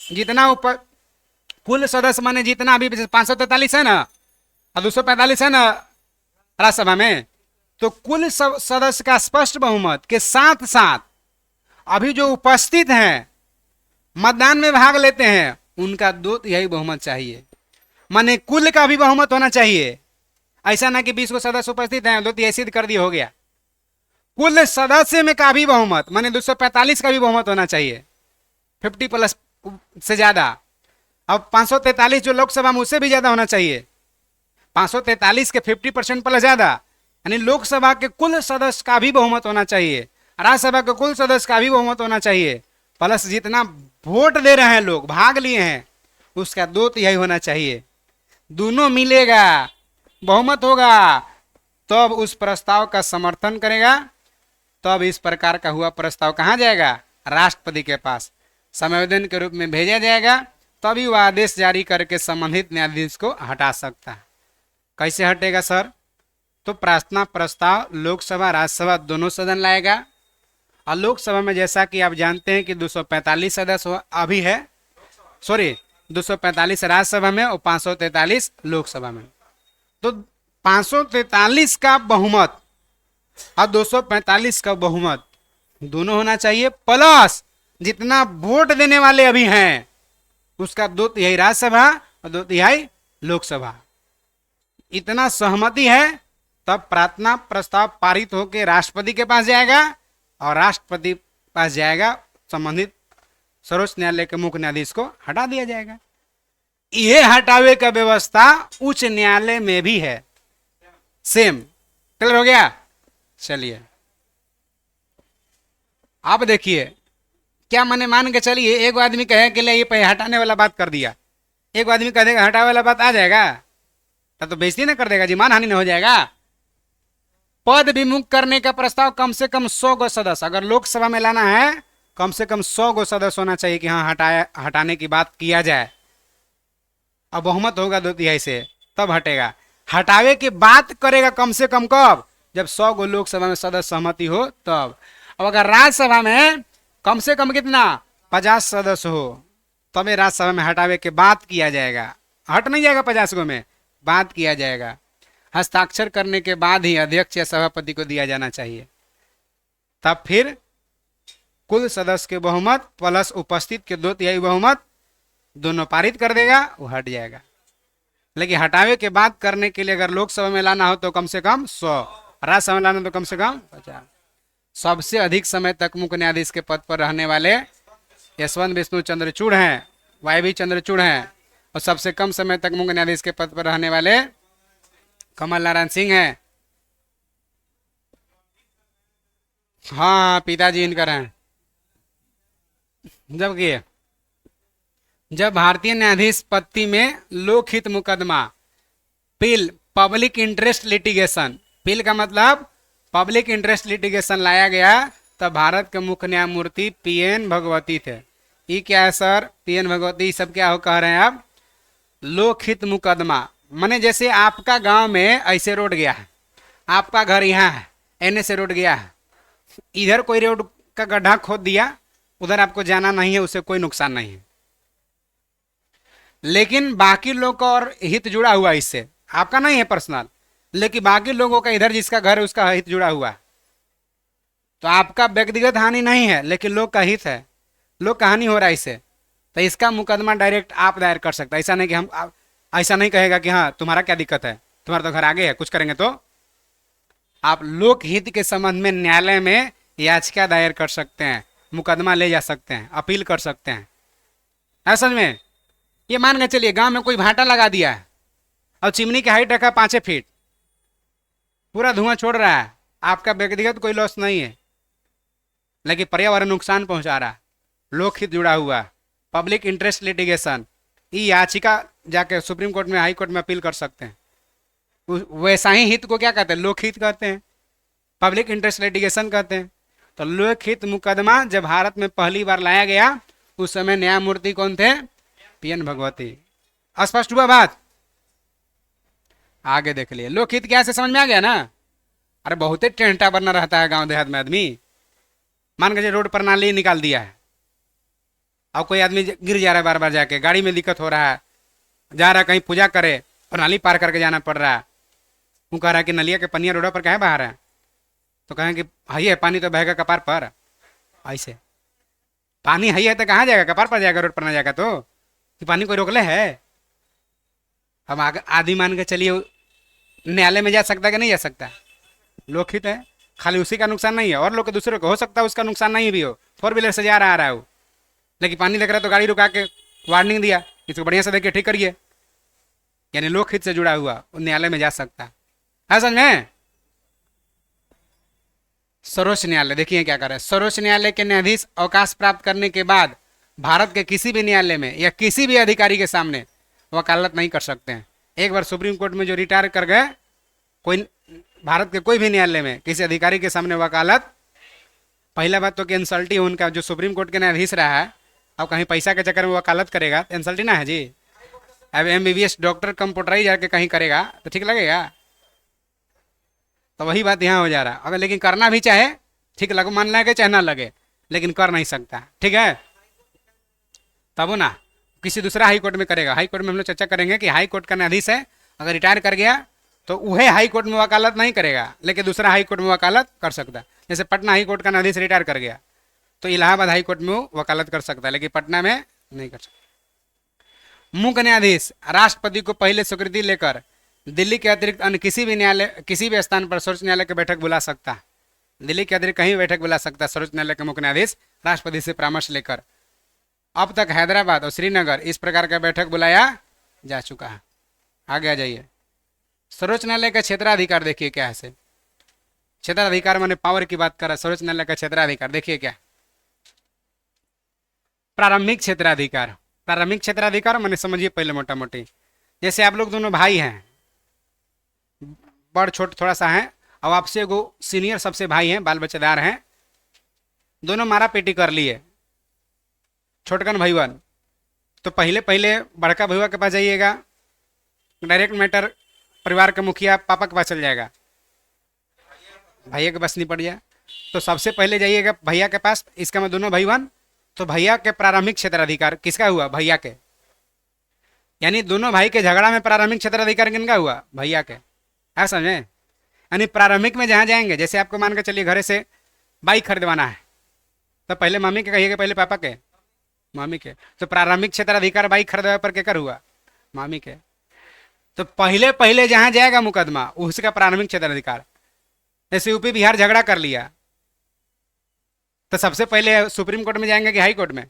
जितना कुल सदस्य माने जितना अभी 543 है ना और 245 है ना राज्यसभा में, तो कुल सदस्य का स्पष्ट बहुमत के साथ साथ अभी जो उपस्थित हैं, मतदान में भाग लेते हैं, उनका 2/3 बहुमत चाहिए। माने कुल का भी बहुमत होना चाहिए, ऐसा ना कि 20 को सदस्य उपस्थित हैं 2/3 सिद्ध कर दिया हो गया। कुल सदस्य में का भी बहुमत माने 245 का भी बहुमत होना चाहिए, 50 प्लस से ज्यादा। अब 543 जो लोकसभा में उससे भी ज्यादा होना चाहिए, 543 के 50% प्लस ज्यादा, यानी लोकसभा के कुल सदस्य का भी बहुमत होना चाहिए, राज्यसभा के कुल सदस्य का भी बहुमत होना चाहिए, प्लस जितना वोट दे रहे हैं लोग, भाग लिए हैं, उसका 2/3 होना चाहिए। दोनों मिलेगा, बहुमत होगा, तब उस प्रस्ताव का समर्थन करेगा, तब इस प्रकार का हुआ प्रस्ताव कहाँ जाएगा? राष्ट्रपति के पास संवेदन के रूप में भेजा जाएगा, तभी वह आदेश जारी करके संबंधित न्यायाधीश को हटा सकता है। कैसे हटेगा सर? तो प्रार्थना प्रस्ताव लोकसभा राज्यसभा दोनों सदन लाएगा, और लोकसभा में जैसा कि आप जानते हैं कि 245 सदस्य अभी है, सॉरी 245 राज्यसभा में और 543 लोकसभा में, तो 543 का बहुमत और 245 का बहुमत दोनों होना चाहिए, प्लस जितना वोट देने वाले अभी हैं उसका 2/3 राज्यसभा और 2/3 लोकसभा, इतना सहमति है, तब प्रार्थना प्रस्ताव पारित होकर राष्ट्रपति के पास जाएगा, और राष्ट्रपति पास जाएगा, संबंधित सर्वोच्च न्यायालय के मुख्य न्यायाधीश को हटा दिया जाएगा। यह हटावे का व्यवस्था उच्च न्यायालय में भी है, सेम। क्लियर हो गया? चलिए आप देखिए, क्या मैंने मान के चलिए एक आदमी कहे कि ले ये हटाने वाला बात कर दिया, एक आदमी कह देगा हटाने वाला बात आ जाएगा, तब तो बेइज्जती ना कर देगा जी, मान हानि ना हो जाएगा। पद विमुक्त करने का प्रस्ताव कम से कम 100 गो सदस्य, अगर लोकसभा में लाना है कम से कम 100 गो सदस्य होना चाहिए कि हाँ हटाने की बात किया जाए, अब बहुमत होगा 2/3 से, तब हटेगा। हटावे की बात करेगा कम से कम कब? जब 100 गो लोकसभा में सदस्य सहमति हो तब। अब अगर राज्यसभा में कम से कम कितना 50 सदस्य हो, तब राज्यसभा में हटावे के बात किया जाएगा, हट नहीं जाएगा 50 गो में, बात किया जाएगा। हस्ताक्षर करने के बाद ही अध्यक्ष या सभापति को दिया जाना चाहिए, तब फिर कुल सदस्य के बहुमत प्लस उपस्थित के 2/3 बहुमत दोनों पारित कर देगा, वो हट जाएगा। लेकिन हटावे के बाद करने के लिए अगर लोकसभा में लाना हो तो कम से कम 100, राज्यसभा में लाना तो कम से कम 50। सबसे अधिक समय तक मुख्य न्यायाधीश के पद पर रहने वाले यशवंत विष्णु चंद्रचूड़ हैं, वाई चंद्रचूड़ हैं, और सबसे कम समय तक मुख्य न्यायाधीश के पद पर रहने वाले कमल नारायण सिंह हैं। हाँ, पिताजी इनकर हैं। जब भारतीय न्यायाधीश पद्धति में लोकहित मुकदमा पिल, पब्लिक इंटरेस्ट लिटिगेशन, पिल का मतलब पब्लिक इंटरेस्ट लिटिगेशन लाया गया, तब भारत के मुख्य न्यायमूर्ति PN भगवती थे। ये क्या है सर? PN भगवती सब क्या हो कह रहे हैं आप? लोकहित मुकदमा माने जैसे आपका गांव में ऐसे रोड गया है, आपका घर यहाँ है, एन से रोड गया है, इधर कोई रोड का गड्ढा खोद दिया, उधर आपको जाना नहीं है, उससे कोई नुकसान नहीं है, लेकिन बाकी लोग का और हित जुड़ा हुआ है इससे, आपका नहीं है पर्सनल, लेकिन बाकी लोगों का इधर जिसका घर है उसका हित जुड़ा हुआ है, तो आपका व्यक्तिगत हानि नहीं है लेकिन लोग का हित है, लोग का हानि हो रहा है इससे, तो इसका मुकदमा डायरेक्ट आप दायर कर सकते हैं। ऐसा नहीं कि ऐसा नहीं कहेगा कि हाँ तुम्हारा क्या दिक्कत है, तुम्हारा तो घर आगे है, कुछ करेंगे तो आप लोक हित के संबंध में न्यायालय में याचिका दायर कर सकते हैं, मुकदमा ले जा सकते हैं, अपील कर सकते हैं। असल में ये मान के चलिए गांव में कोई भाटा लगा दिया है और चिमनी की हाइट रखा 5 फीट, पूरा धुआं छोड़ रहा है, आपका व्यक्तिगत कोई लॉस नहीं है लेकिन पर्यावरण नुकसान पहुंचा रहा है, लोकहित जुड़ा हुआ, पब्लिक इंटरेस्ट लिटिगेशन, ये याचिका जाके सुप्रीम कोर्ट में, हाई कोर्ट में अपील कर सकते हैं। वैसा ही हित को क्या कहते हैं, लोकहित कहते हैं, पब्लिक इंटरेस्ट लिटिगेशन कहते हैं। तो लोकहित मुकदमा जब भारत में पहली बार लाया गया उस समय न्यायमूर्ति कौन थे, पीएन भगवती। स्पष्ट हुआ बात, आगे देख लिए। लोकहित क्या से समझ में आ गया ना। अरे बहुत ही टेंटा बनना रहता है गांव देहात में आदमी, मान के रोड पर नाली निकाल दिया है और कोई आदमी गिर जा रहा है बार बार, जाके गाड़ी में दिक्कत हो रहा है, जा रहा है कहीं पूजा करे और नाली पार करके जाना पड़ रहा है, वो कह रहा है कि नलिया के पनिया रोड पर कहे बाहर है, तो कहें कि हई है पानी तो बहेगा कपार पर, ऐसे पानी हई है तो कहाँ जाएगा, कपार पर जाएगा, रोड पर ना जाएगा तो कि पानी कोई रोकले है। अब आदि मान के चलिए न्यायालय में जा सकता है कि नहीं जा सकता, लोकहित है, खाली उसी का नुकसान नहीं है और लोग के दूसरे को हो सकता है उसका नुकसान नहीं भी हो, 4 व्हीलर से जा रहा है वो, लेकिन पानी देख रहा है तो गाड़ी रुका के वार्निंग दिया, इसको बढ़िया से देखिए ठीक करिए, यानी लोकहित से जुड़ा हुआ न्यायालय में जा सकता है। समझ में। सर्वोच्च न्यायालय देखिए क्या कर रहा है, सर्वोच्च न्यायालय के न्यायाधीश अवकाश प्राप्त करने के बाद भारत के किसी भी न्यायालय में या किसी भी अधिकारी के सामने वकालत नहीं कर सकते हैं। एक बार सुप्रीम कोर्ट में जो रिटायर कर गए, कोई भारत के कोई भी न्यायालय में किसी अधिकारी के सामने वकालत, पहला बात तो कि इंसल्टी उनका जो सुप्रीम कोर्ट के न्यायाधीश रहा है, अब कहीं पैसा के चक्कर में वकालत करेगा तो इंसल्टी ना है जी। अब MBBS डॉक्टर कंप्यूटराइज जाके कहीं करेगा तो ठीक लगेगा, तो वही बात यहाँ हो जा रहा है। अगर लेकिन करना भी चाहे ठीक लगे, मान लगे चाहे ना लगे, लेकिन कर नहीं सकता, ठीक है, तब ना किसी दूसरा हाई कोर्ट में करेगा। हाई कोर्ट में हम लोग चर्चा करेंगे कि हाई कोर्ट का न्यायाधीश है, अगर रिटायर कर गया तो वह हाई कोर्ट में वकालत नहीं करेगा लेकिन दूसरा हाई कोर्ट में वकालत कर सकता है। जैसे पटना हाई कोर्ट का न्यायाधीश रिटायर कर गया तो इलाहाबाद हाई कोर्ट में वकालत कर सकता है, लेकिन पटना में नहीं कर सकता। मुख्य न्यायाधीश राष्ट्रपति को पहले स्वीकृति लेकर दिल्ली के अतिरिक्त अन्य किसी भी न्यायालय, किसी भी स्थान पर सर्वोच्च न्यायालय की बैठक बुला सकता है। दिल्ली के अतिरिक्त कहीं बैठक बुला सकता है सर्वोच्च न्यायालय के मुख्य न्यायाधीश राष्ट्रपति से परामर्श लेकर। अब तक हैदराबाद और श्रीनगर इस प्रकार का बैठक बुलाया जा चुका है। आगे आ जाइए। सर्वोच्च न्यायालय का क्षेत्राधिकार देखिए क्या है। क्षेत्राधिकार माने पावर की बात कर रहा है। सर्वोच्च न्यायालय का क्षेत्राधिकार देखिए क्या, प्रारंभिक क्षेत्राधिकार। प्रारंभिक क्षेत्राधिकार माने समझिए पहले मोटा मोटी, जैसे आप लोग दोनों भाई हैं, बड़ छोट थोड़ा सा है, अब आपसे एगो सीनियर सबसे भाई हैं, बाल बच्चेदार हैं, दोनों मारा पेटी कर लिए, छोटकन भैवन, तो पहले पहले बड़का भैया के पास जाइएगा, डायरेक्ट मैटर परिवार के मुखिया पापा के पास चल जाएगा, भैया के पास नहीं पड़ जाए, तो सबसे पहले जाइएगा भैया के पास, इसका मैं दोनों भाईवन, तो भैया के प्रारंभिक क्षेत्राधिकार किसका हुआ, भैया के, यानी दोनों भाई के झगड़ा में प्रारंभिक क्षेत्राधिकार किनका हुआ, भैया के। है समझे। यानी प्रारंभिक में जहाँ जाएंगे, जैसे आपको मान के चलिए घरे से बाइक खरीदवाना है तो पहले मम्मी के कहिएगा, पहले पापा के, मम्मी के, तो प्रारंभिक क्षेत्राधिकार बाइक खरीदवा पर केकर हुआ, मम्मी के। तो पहले पहले जहाँ जाएगा मुकदमा उसका प्रारंभिक क्षेत्राधिकार। जैसे यूपी बिहार झगड़ा कर लिया तो सबसे पहले सुप्रीम कोर्ट में जाएंगे कि हाई कोर्ट में,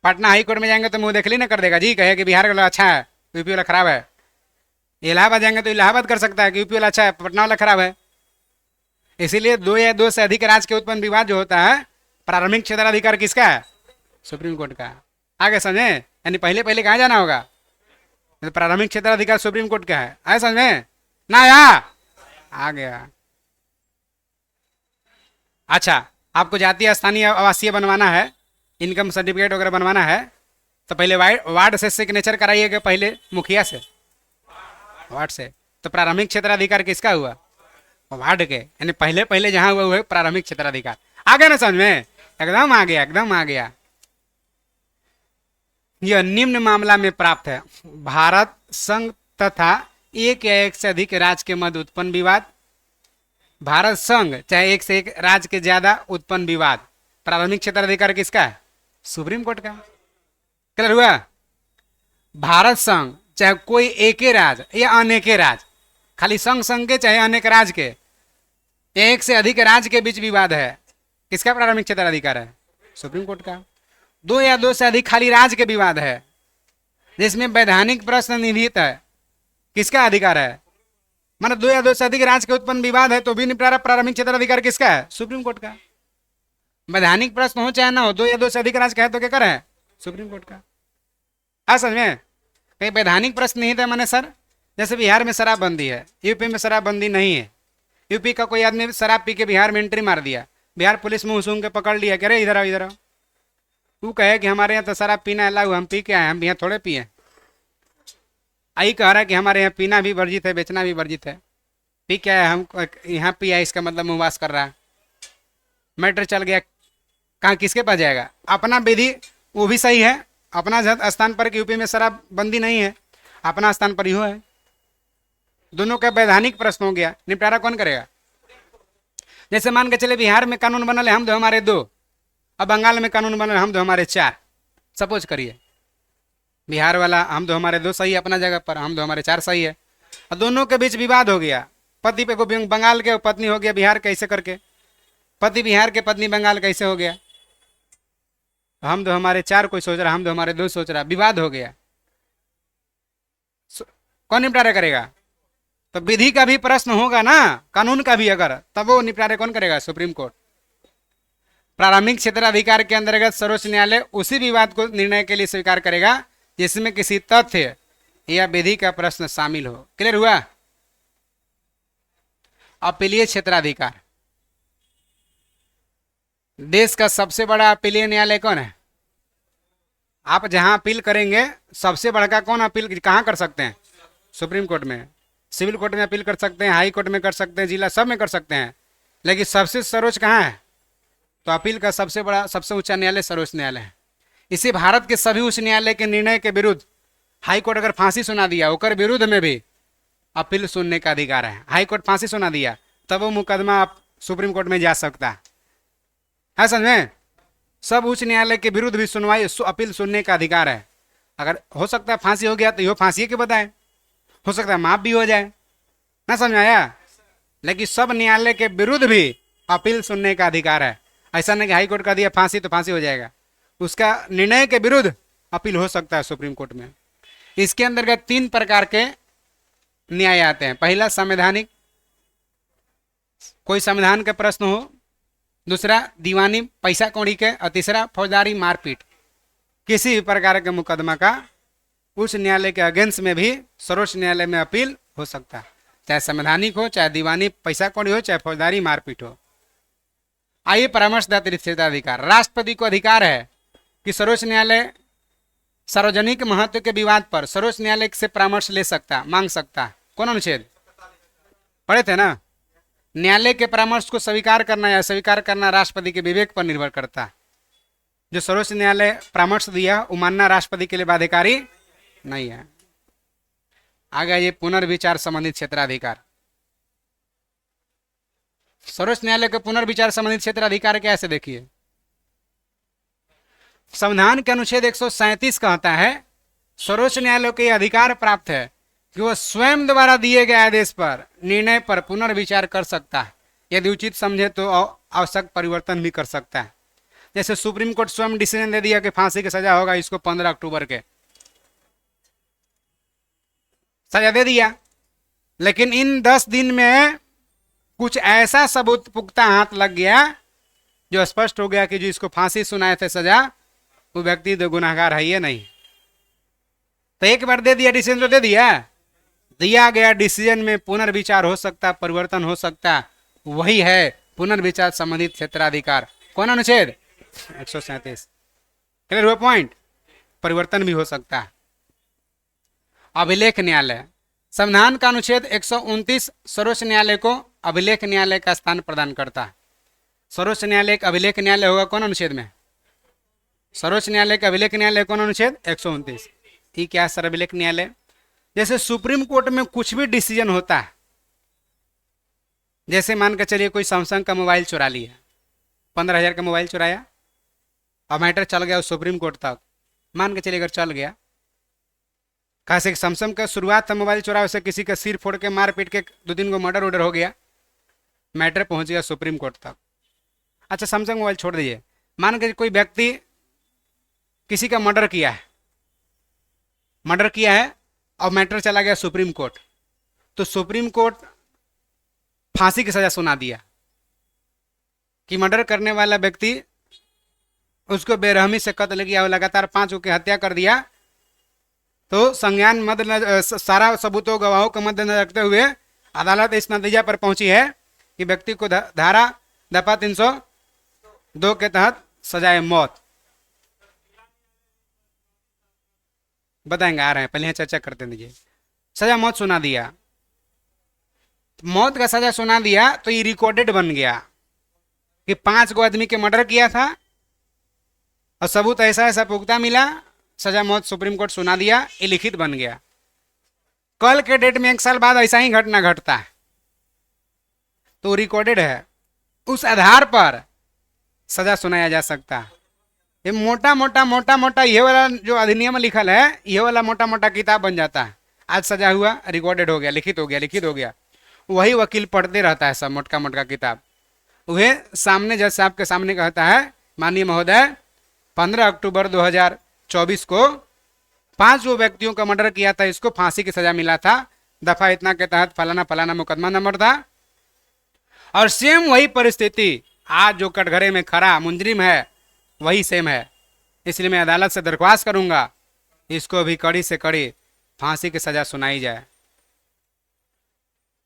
पटना हाई कोर्ट में जाएंगे तो मुंह देखली ना कर देगा जी, कहे कि बिहार वाला अच्छा है यूपी वाला खराब है। इलाहाबाद जाएंगे तो इलाहाबाद कर सकता है कि यूपी वाला अच्छा है पटना वाला खराब है। इसीलिए दो या दो से अधिक राज्य के उत्पन्न विवाद जो होता है, प्रारंभिक क्षेत्राधिकार किसका है, सुप्रीम कोर्ट का। आगे समझे। यानी पहले पहले कहाँ जाना होगा, तो प्रारंभिक क्षेत्राधिकार सुप्रीम कोर्ट का है। आए समझे ना, यहाँ आ गया। अच्छा, आपको जातीय स्थानीय आवासीय बनवाना है, इनकम सर्टिफिकेट वगैरह बनवाना है, तो पहले वार्ड से सिग्नेचर कराइएगा, पहले मुखिया से, वार्ड से। तो प्रारंभिक क्षेत्राधिकार किसका हुआ? वार्ड के, यानी पहले पहले जहां हुआ है प्रारंभिक क्षेत्राधिकार। आ गया ना समझ में? एकदम आ गया, एकदम आ गया। यह निम्न मामला में प्राप्त है: भारत संघ तथा एक या एक से अधिक राज्य के मध्य उत्पन्न विवाद, भारत संघ चाहे एक से एक राज्य के ज्यादा उत्पन्न विवाद। प्रारंभिक क्षेत्राधिकार किसका है? सुप्रीम कोर्ट का। क्लियर हुआ? भारत संघ चाहे कोई एक ही राज्य या अनेके राज्य, खाली संघ संघ के चाहे अनेक राज्य के, एक से अधिक राज्य के बीच विवाद है, किसका प्रारंभिक क्षेत्राधिकार है? सुप्रीम कोर्ट का। दो या दो से अधिक खाली राज्य के विवाद है जिसमें वैधानिक प्रश्न निहित है, किसका अधिकार है? माना दो या दो से अधिक राज्य के उत्पन्न विवाद है तो भी निपटारा प्रारंभिक क्षेत्राधिकार किसका है? सुप्रीम कोर्ट का। वैधानिक प्रश्न हो चाहे ना हो, दो या दो से अधिक राज्य का है तो क्या है? सुप्रीम कोर्ट का। आ समझ में? कहीं वैधानिक प्रश्न नहीं था मैंने सर, जैसे बिहार में शराबबंदी है, यूपी में शराबबंदी नहीं है, यूपी का कोई आदमी शराब पी के बिहार में एंट्री मार दिया, बिहार पुलिस मुंह सूंघ के पकड़ लिया, कह रहे इधर आओ इधर आओ। तू कहे कि हमारे यहाँ तो शराब पीना अलाउ, हम पी के आए, हम यहाँ थोड़े पिए। आई कह रहा है कि हमारे यहाँ पीना भी वर्जित है, बेचना भी वर्जित है, पी क्या है, हम यहाँ पिया, इसका मतलब मुहवास कर रहा है। मैटर चल गया, कहाँ किसके पास जाएगा? अपना विधि वो भी सही है, अपना स्थान पर यूपी में शराबबंदी नहीं है, अपना स्थान पर यो है। दोनों का वैधानिक प्रश्न हो गया, निपटारा कौन करेगा? जैसे मान के चले बिहार में कानून बनल है, हम दो हमारे दो, अब बंगाल में कानून बनल है, हम दो हमारे चार। सपोज करिए बिहार वाला हम दो हमारे दो सही है अपना जगह पर, हम दो हमारे चार सही है, और दोनों के बीच विवाद हो गया। पति पे को बंगाल के पत्नी हो गया बिहार, कैसे करके पति बिहार के पत्नी बंगाल कैसे हो गया? हम दो हमारे चार कोई सोच रहा, हम दो हमारे दो सोच रहा, विवाद हो गया। कौन निपटारा करेगा? तो विधि का भी प्रश्न होगा ना, कानून का भी अगर, तब वो निपटारे कौन करेगा? Supreme court. प्रारंभिक क्षेत्राधिकार के अंतर्गत सर्वोच्च न्यायालय उसी विवाद को निर्णय के लिए स्वीकार करेगा जिसमें किसी तथ्य या विधि का प्रश्न शामिल हो। क्लियर हुआ? अपीलीय क्षेत्राधिकार, देश का सबसे बड़ा अपीलीय न्यायालय कौन है? आप जहां अपील करेंगे सबसे बड़ा कौन अपील कहां कर सकते हैं? सुप्रीम कोर्ट में। सिविल कोर्ट में अपील कर सकते हैं, हाई कोर्ट में कर सकते हैं, जिला सब में कर सकते हैं, लेकिन सबसे सर्वोच्च कहाँ है? तो अपील का सबसे बड़ा सबसे ऊंचा न्यायालय सर्वोच्च न्यायालय है। इसी भारत के सभी उच्च न्यायालय के निर्णय के विरुद्ध हाई कोर्ट अगर फांसी सुना दिया, ओकर विरुद्ध में भी अपील सुनने का अधिकार है। हाई कोर्ट फांसी सुना दिया तब वो मुकदमा आप सुप्रीम कोर्ट में जा सकता है। समझ में? सब उच्च न्यायालय के विरुद्ध भी सुनवाई अपील सुनने का अधिकार है। अगर हो सकता है फांसी हो गया तो यो फांसी के बताए, हो सकता है माफ भी हो जाए, ना समझ आया? लेकिन सब न्यायालय के विरुद्ध भी अपील सुनने का अधिकार है। ऐसा नहीं कि हाई कोर्ट का दिया फांसी तो फांसी हो जाएगा, उसका निर्णय के विरुद्ध अपील हो सकता है सुप्रीम कोर्ट में। इसके अंतर्गत 3 प्रकार के न्याय आते हैं। पहला संवैधानिक, कोई संविधान के प्रश्न हो, दूसरा दीवानी पैसा कौड़ी के, और तीसरा फौजदारी मारपीट। किसी भी प्रकार के मुकदमा का उच्च न्यायालय के अगेंस्ट में भी सर्वोच्च न्यायालय में अपील हो सकता है, चाहे संवैधानिक हो, चाहे दीवानी पैसा कौड़ी हो, चाहे फौजदारी मारपीट हो। आइए परामर्शदाता क्षेत्राधिकार। राष्ट्रपति को अधिकार है कि सर्वोच्च न्यायालय सार्वजनिक महत्व के विवाद पर सर्वोच्च न्यायालय से परामर्श ले सकता, मांग सकता। कौन अनुच्छेद पढ़े थे ना? न्यायालय के परामर्श को स्वीकार करना या स्वीकार करना राष्ट्रपति के विवेक पर निर्भर करता है। जो सर्वोच्च न्यायालय परामर्श दिया वो मानना राष्ट्रपति के लिए बाध्यकारी नहीं है। आगे ये पुनर्विचार संबंधित क्षेत्राधिकार। सर्वोच्च न्यायालय के पुनर्विचार संबंधित क्षेत्राधिकार कैसे देखिए? संविधान के अनुच्छेद 137 कहता है सर्वोच्च न्यायालय को यह अधिकार प्राप्त है कि वह स्वयं द्वारा दिए गए आदेश पर निर्णय पर पुनर्विचार कर सकता है, यदि उचित समझे तो आवश्यक परिवर्तन भी कर सकता है। जैसे सुप्रीम कोर्ट स्वयं डिसीजन दे दिया कि फांसी की सजा होगा इसको 15 अक्टूबर के, सजा दे दिया, लेकिन इन 10 दिन में कुछ ऐसा सबूत पुख्ता हाथ लग गया जो स्पष्ट हो गया कि जो इसको फांसी सुनाए थे सजा, वो व्यक्ति तो गुनाहगार है ये नहीं। तो एक बार दे दिया डिसीजन, तो दे दिया गया डिसीजन में पुनर्विचार हो सकता, परिवर्तन हो सकता, वही है पुनर्विचार संबंधित क्षेत्राधिकार। कौन अनुच्छेद? 137। क्लियर हुआ पॉइंट? परिवर्तन भी हो सकता है। अभिलेख न्यायालय, संविधान का अनुच्छेद 129 सर्वोच्च न्यायालय को अभिलेख न्यायालय का स्थान प्रदान करता है। सर्वोच्च न्यायालय एक अभिलेख न्यायालय होगा कौन अनुच्छेद में? सर्वोच्च न्यायालय का अभिलेख न्यायालय कौन अनुच्छेद? 129। ये क्या है सर अभिलेख न्यायालय? जैसे सुप्रीम कोर्ट में कुछ भी डिसीजन होता है, जैसे मान के चलिए कोई सैमसंग का मोबाइल चुरा लिया, 15,000 का मोबाइल चुराया और मैटर चल गया सुप्रीम कोर्ट तक, मान के चलिए अगर चल गया, कहा से सैमसंग का शुरुआत था मोबाइल चुरा, वैसे किसी का सिर फोड़ के मार पीट के 2-3 को मर्डर वर्डर हो गया, मैटर पहुंच गया सुप्रीम कोर्ट तक। अच्छा सैमसंग मोबाइल छोड़ दीजिए, मान के कोई व्यक्ति किसी का मर्डर किया है और मैटर चला गया सुप्रीम कोर्ट, तो सुप्रीम कोर्ट फांसी की सजा सुना दिया कि मर्डर करने वाला व्यक्ति उसको बेरहमी से कत्ल किया, लगातार 5 की हत्या कर दिया, तो संज्ञान सारा सबूतों गवाहों को मद्देनजर रखते हुए अदालत इस नतीजा पर पहुंची है कि व्यक्ति को धारा दफा 302 के तहत सजाए मौत। बताएंगे, आ रहे हैं, पहले चर्चा करते दीजिए। सजा मौत सुना दिया, मौत का सजा सुना दिया तो ये रिकॉर्डेड बन गया कि 5 को आदमी के मर्डर किया था और सबूत ऐसा ऐसा पुख्ता मिला, सजा मौत सुप्रीम कोर्ट सुना दिया, ये लिखित बन गया। कल के डेट में 1 साल बाद ऐसा ही घटना घटता है तो रिकॉर्डेड है, उस आधार पर सजा सुनाया जा सकता है। ये मोटा मोटा ये वाला जो अधिनियम लिखल है, ये वाला मोटा मोटा किताब बन जाता है। आज सजा हुआ, रिकॉर्डेड हो गया, लिखित हो गया, वही वकील पढ़ते रहता है सब मोटका किताब। वह सामने जज साहब के सामने कहता है, माननीय महोदय 15 अक्टूबर 2024 को 5 व्यक्तियों का मर्डर किया था, इसको फांसी की सजा मिला था, दफा इतना के तहत फलाना मुकदमा नंबर था, और सेम वही परिस्थिति आज जो कटघरे में खड़ा मुंजरिम है वही सेम है, इसलिए मैं अदालत से दरख्वास्त करूंगा इसको भी कड़ी से कड़ी फांसी की सजा सुनाई जाए।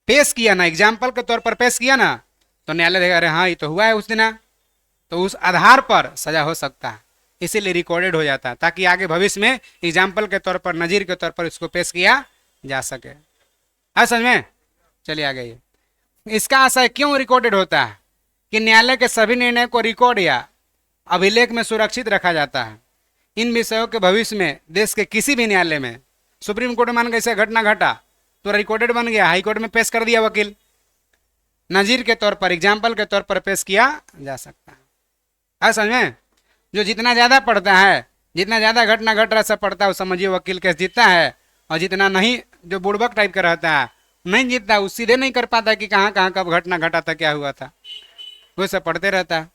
पेश किया ना, एग्जाम्पल के तौर पर पेश किया ना, तो न्यायालय देगा अरे हाँ ये तो हुआ है उस दिन, तो उस आधार पर सजा हो सकता है, इसीलिए रिकॉर्डेड हो जाता है ताकि आगे भविष्य में एग्जाम्पल के तौर पर, नजीर के तौर पर इसको पेश किया जा सके। है समझ में? चलिए आगे। इसका आशय क्यों रिकॉर्डेड होता है कि न्यायालय के सभी निर्णय को रिकॉर्ड या अभिलेख में सुरक्षित रखा जाता है। इन विषयों के भविष्य में देश के किसी भी न्यायालय में, सुप्रीम कोर्ट मान कैसे घटना घटा तो रिकॉर्डेड बन गया, हाई कोर्ट में पेश कर दिया वकील, नजीर के तौर पर, एग्जाम्पल के तौर पर पेश किया जा सकता है। समझ में? जो जितना ज्यादा पढ़ता है, जितना ज्यादा घटना घट रहा सब पढ़ता है, वो समझिए वकील केस जीतता है, और जितना नहीं, जो बुड़बक टाइप का रहता है, नहीं जीतता, वो सीधे नहीं कर पाता कि कहाँ कहाँ कब घटना घटा था, क्या हुआ था, वो सब पढ़ते रहता है।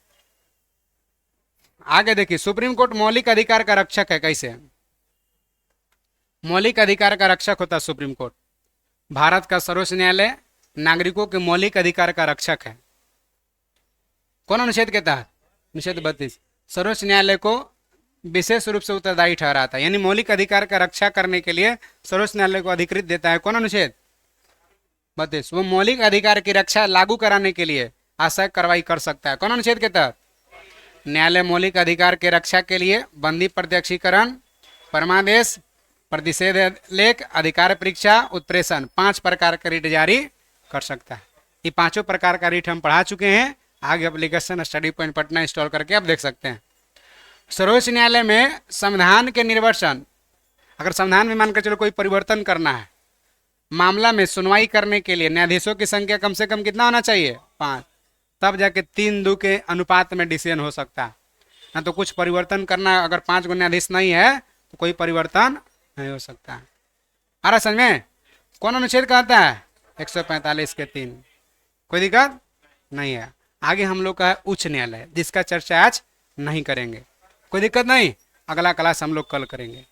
आगे देखिए, सुप्रीम कोर्ट मौलिक अधिकार का रक्षक है। कैसे मौलिक अधिकार का रक्षक होता है सुप्रीम कोर्ट? भारत का सर्वोच्च न्यायालय नागरिकों के मौलिक अधिकार का रक्षक है। कौन अनुच्छेद के तहत? अनुच्छेद 32। सर्वोच्च न्यायालय को विशेष रूप से उत्तरदायी ठहराता है, यानी मौलिक अधिकार का रक्षा करने के लिए सर्वोच्च न्यायालय को अधिकृत देता है। कौन अनुच्छेद? 32। वो मौलिक अधिकार की रक्षा लागू कराने के लिए आवश्यक कार्रवाई कर सकता है। कौन अनुच्छेद के तहत? न्यायालय मौलिक अधिकार की रक्षा के लिए बंदी प्रत्यक्षीकरण, परमादेश, प्रतिषेध लेख, अधिकार परीक्षा, उत्प्रेषण 5 प्रकार का रिट जारी कर सकता है। ये 5 प्रकार का रिट हम पढ़ा चुके हैं, आगे application study point Patna install करके आप देख सकते हैं। सर्वोच्च न्यायालय में संविधान के निर्वचन, अगर संविधान में मानकर चलो कोई परिवर्तन करना है, मामला में सुनवाई करने के लिए न्यायाधीशों की संख्या कम से कम कितना होना चाहिए? 5, तब जाके 3-2 के अनुपात में डिसीजन हो सकता है। ना तो कुछ परिवर्तन करना, अगर 5 गो न्यायाधीश नहीं है तो कोई परिवर्तन नहीं हो सकता है। आ रहा समझ में? कौन अनुच्छेद कहता है? 145 के 3। कोई दिक्कत नहीं है। आगे हम लोग का है उच्च न्यायालय, जिसका चर्चा आज नहीं करेंगे। कोई दिक्कत नहीं, अगला क्लास हम लोग कल करेंगे।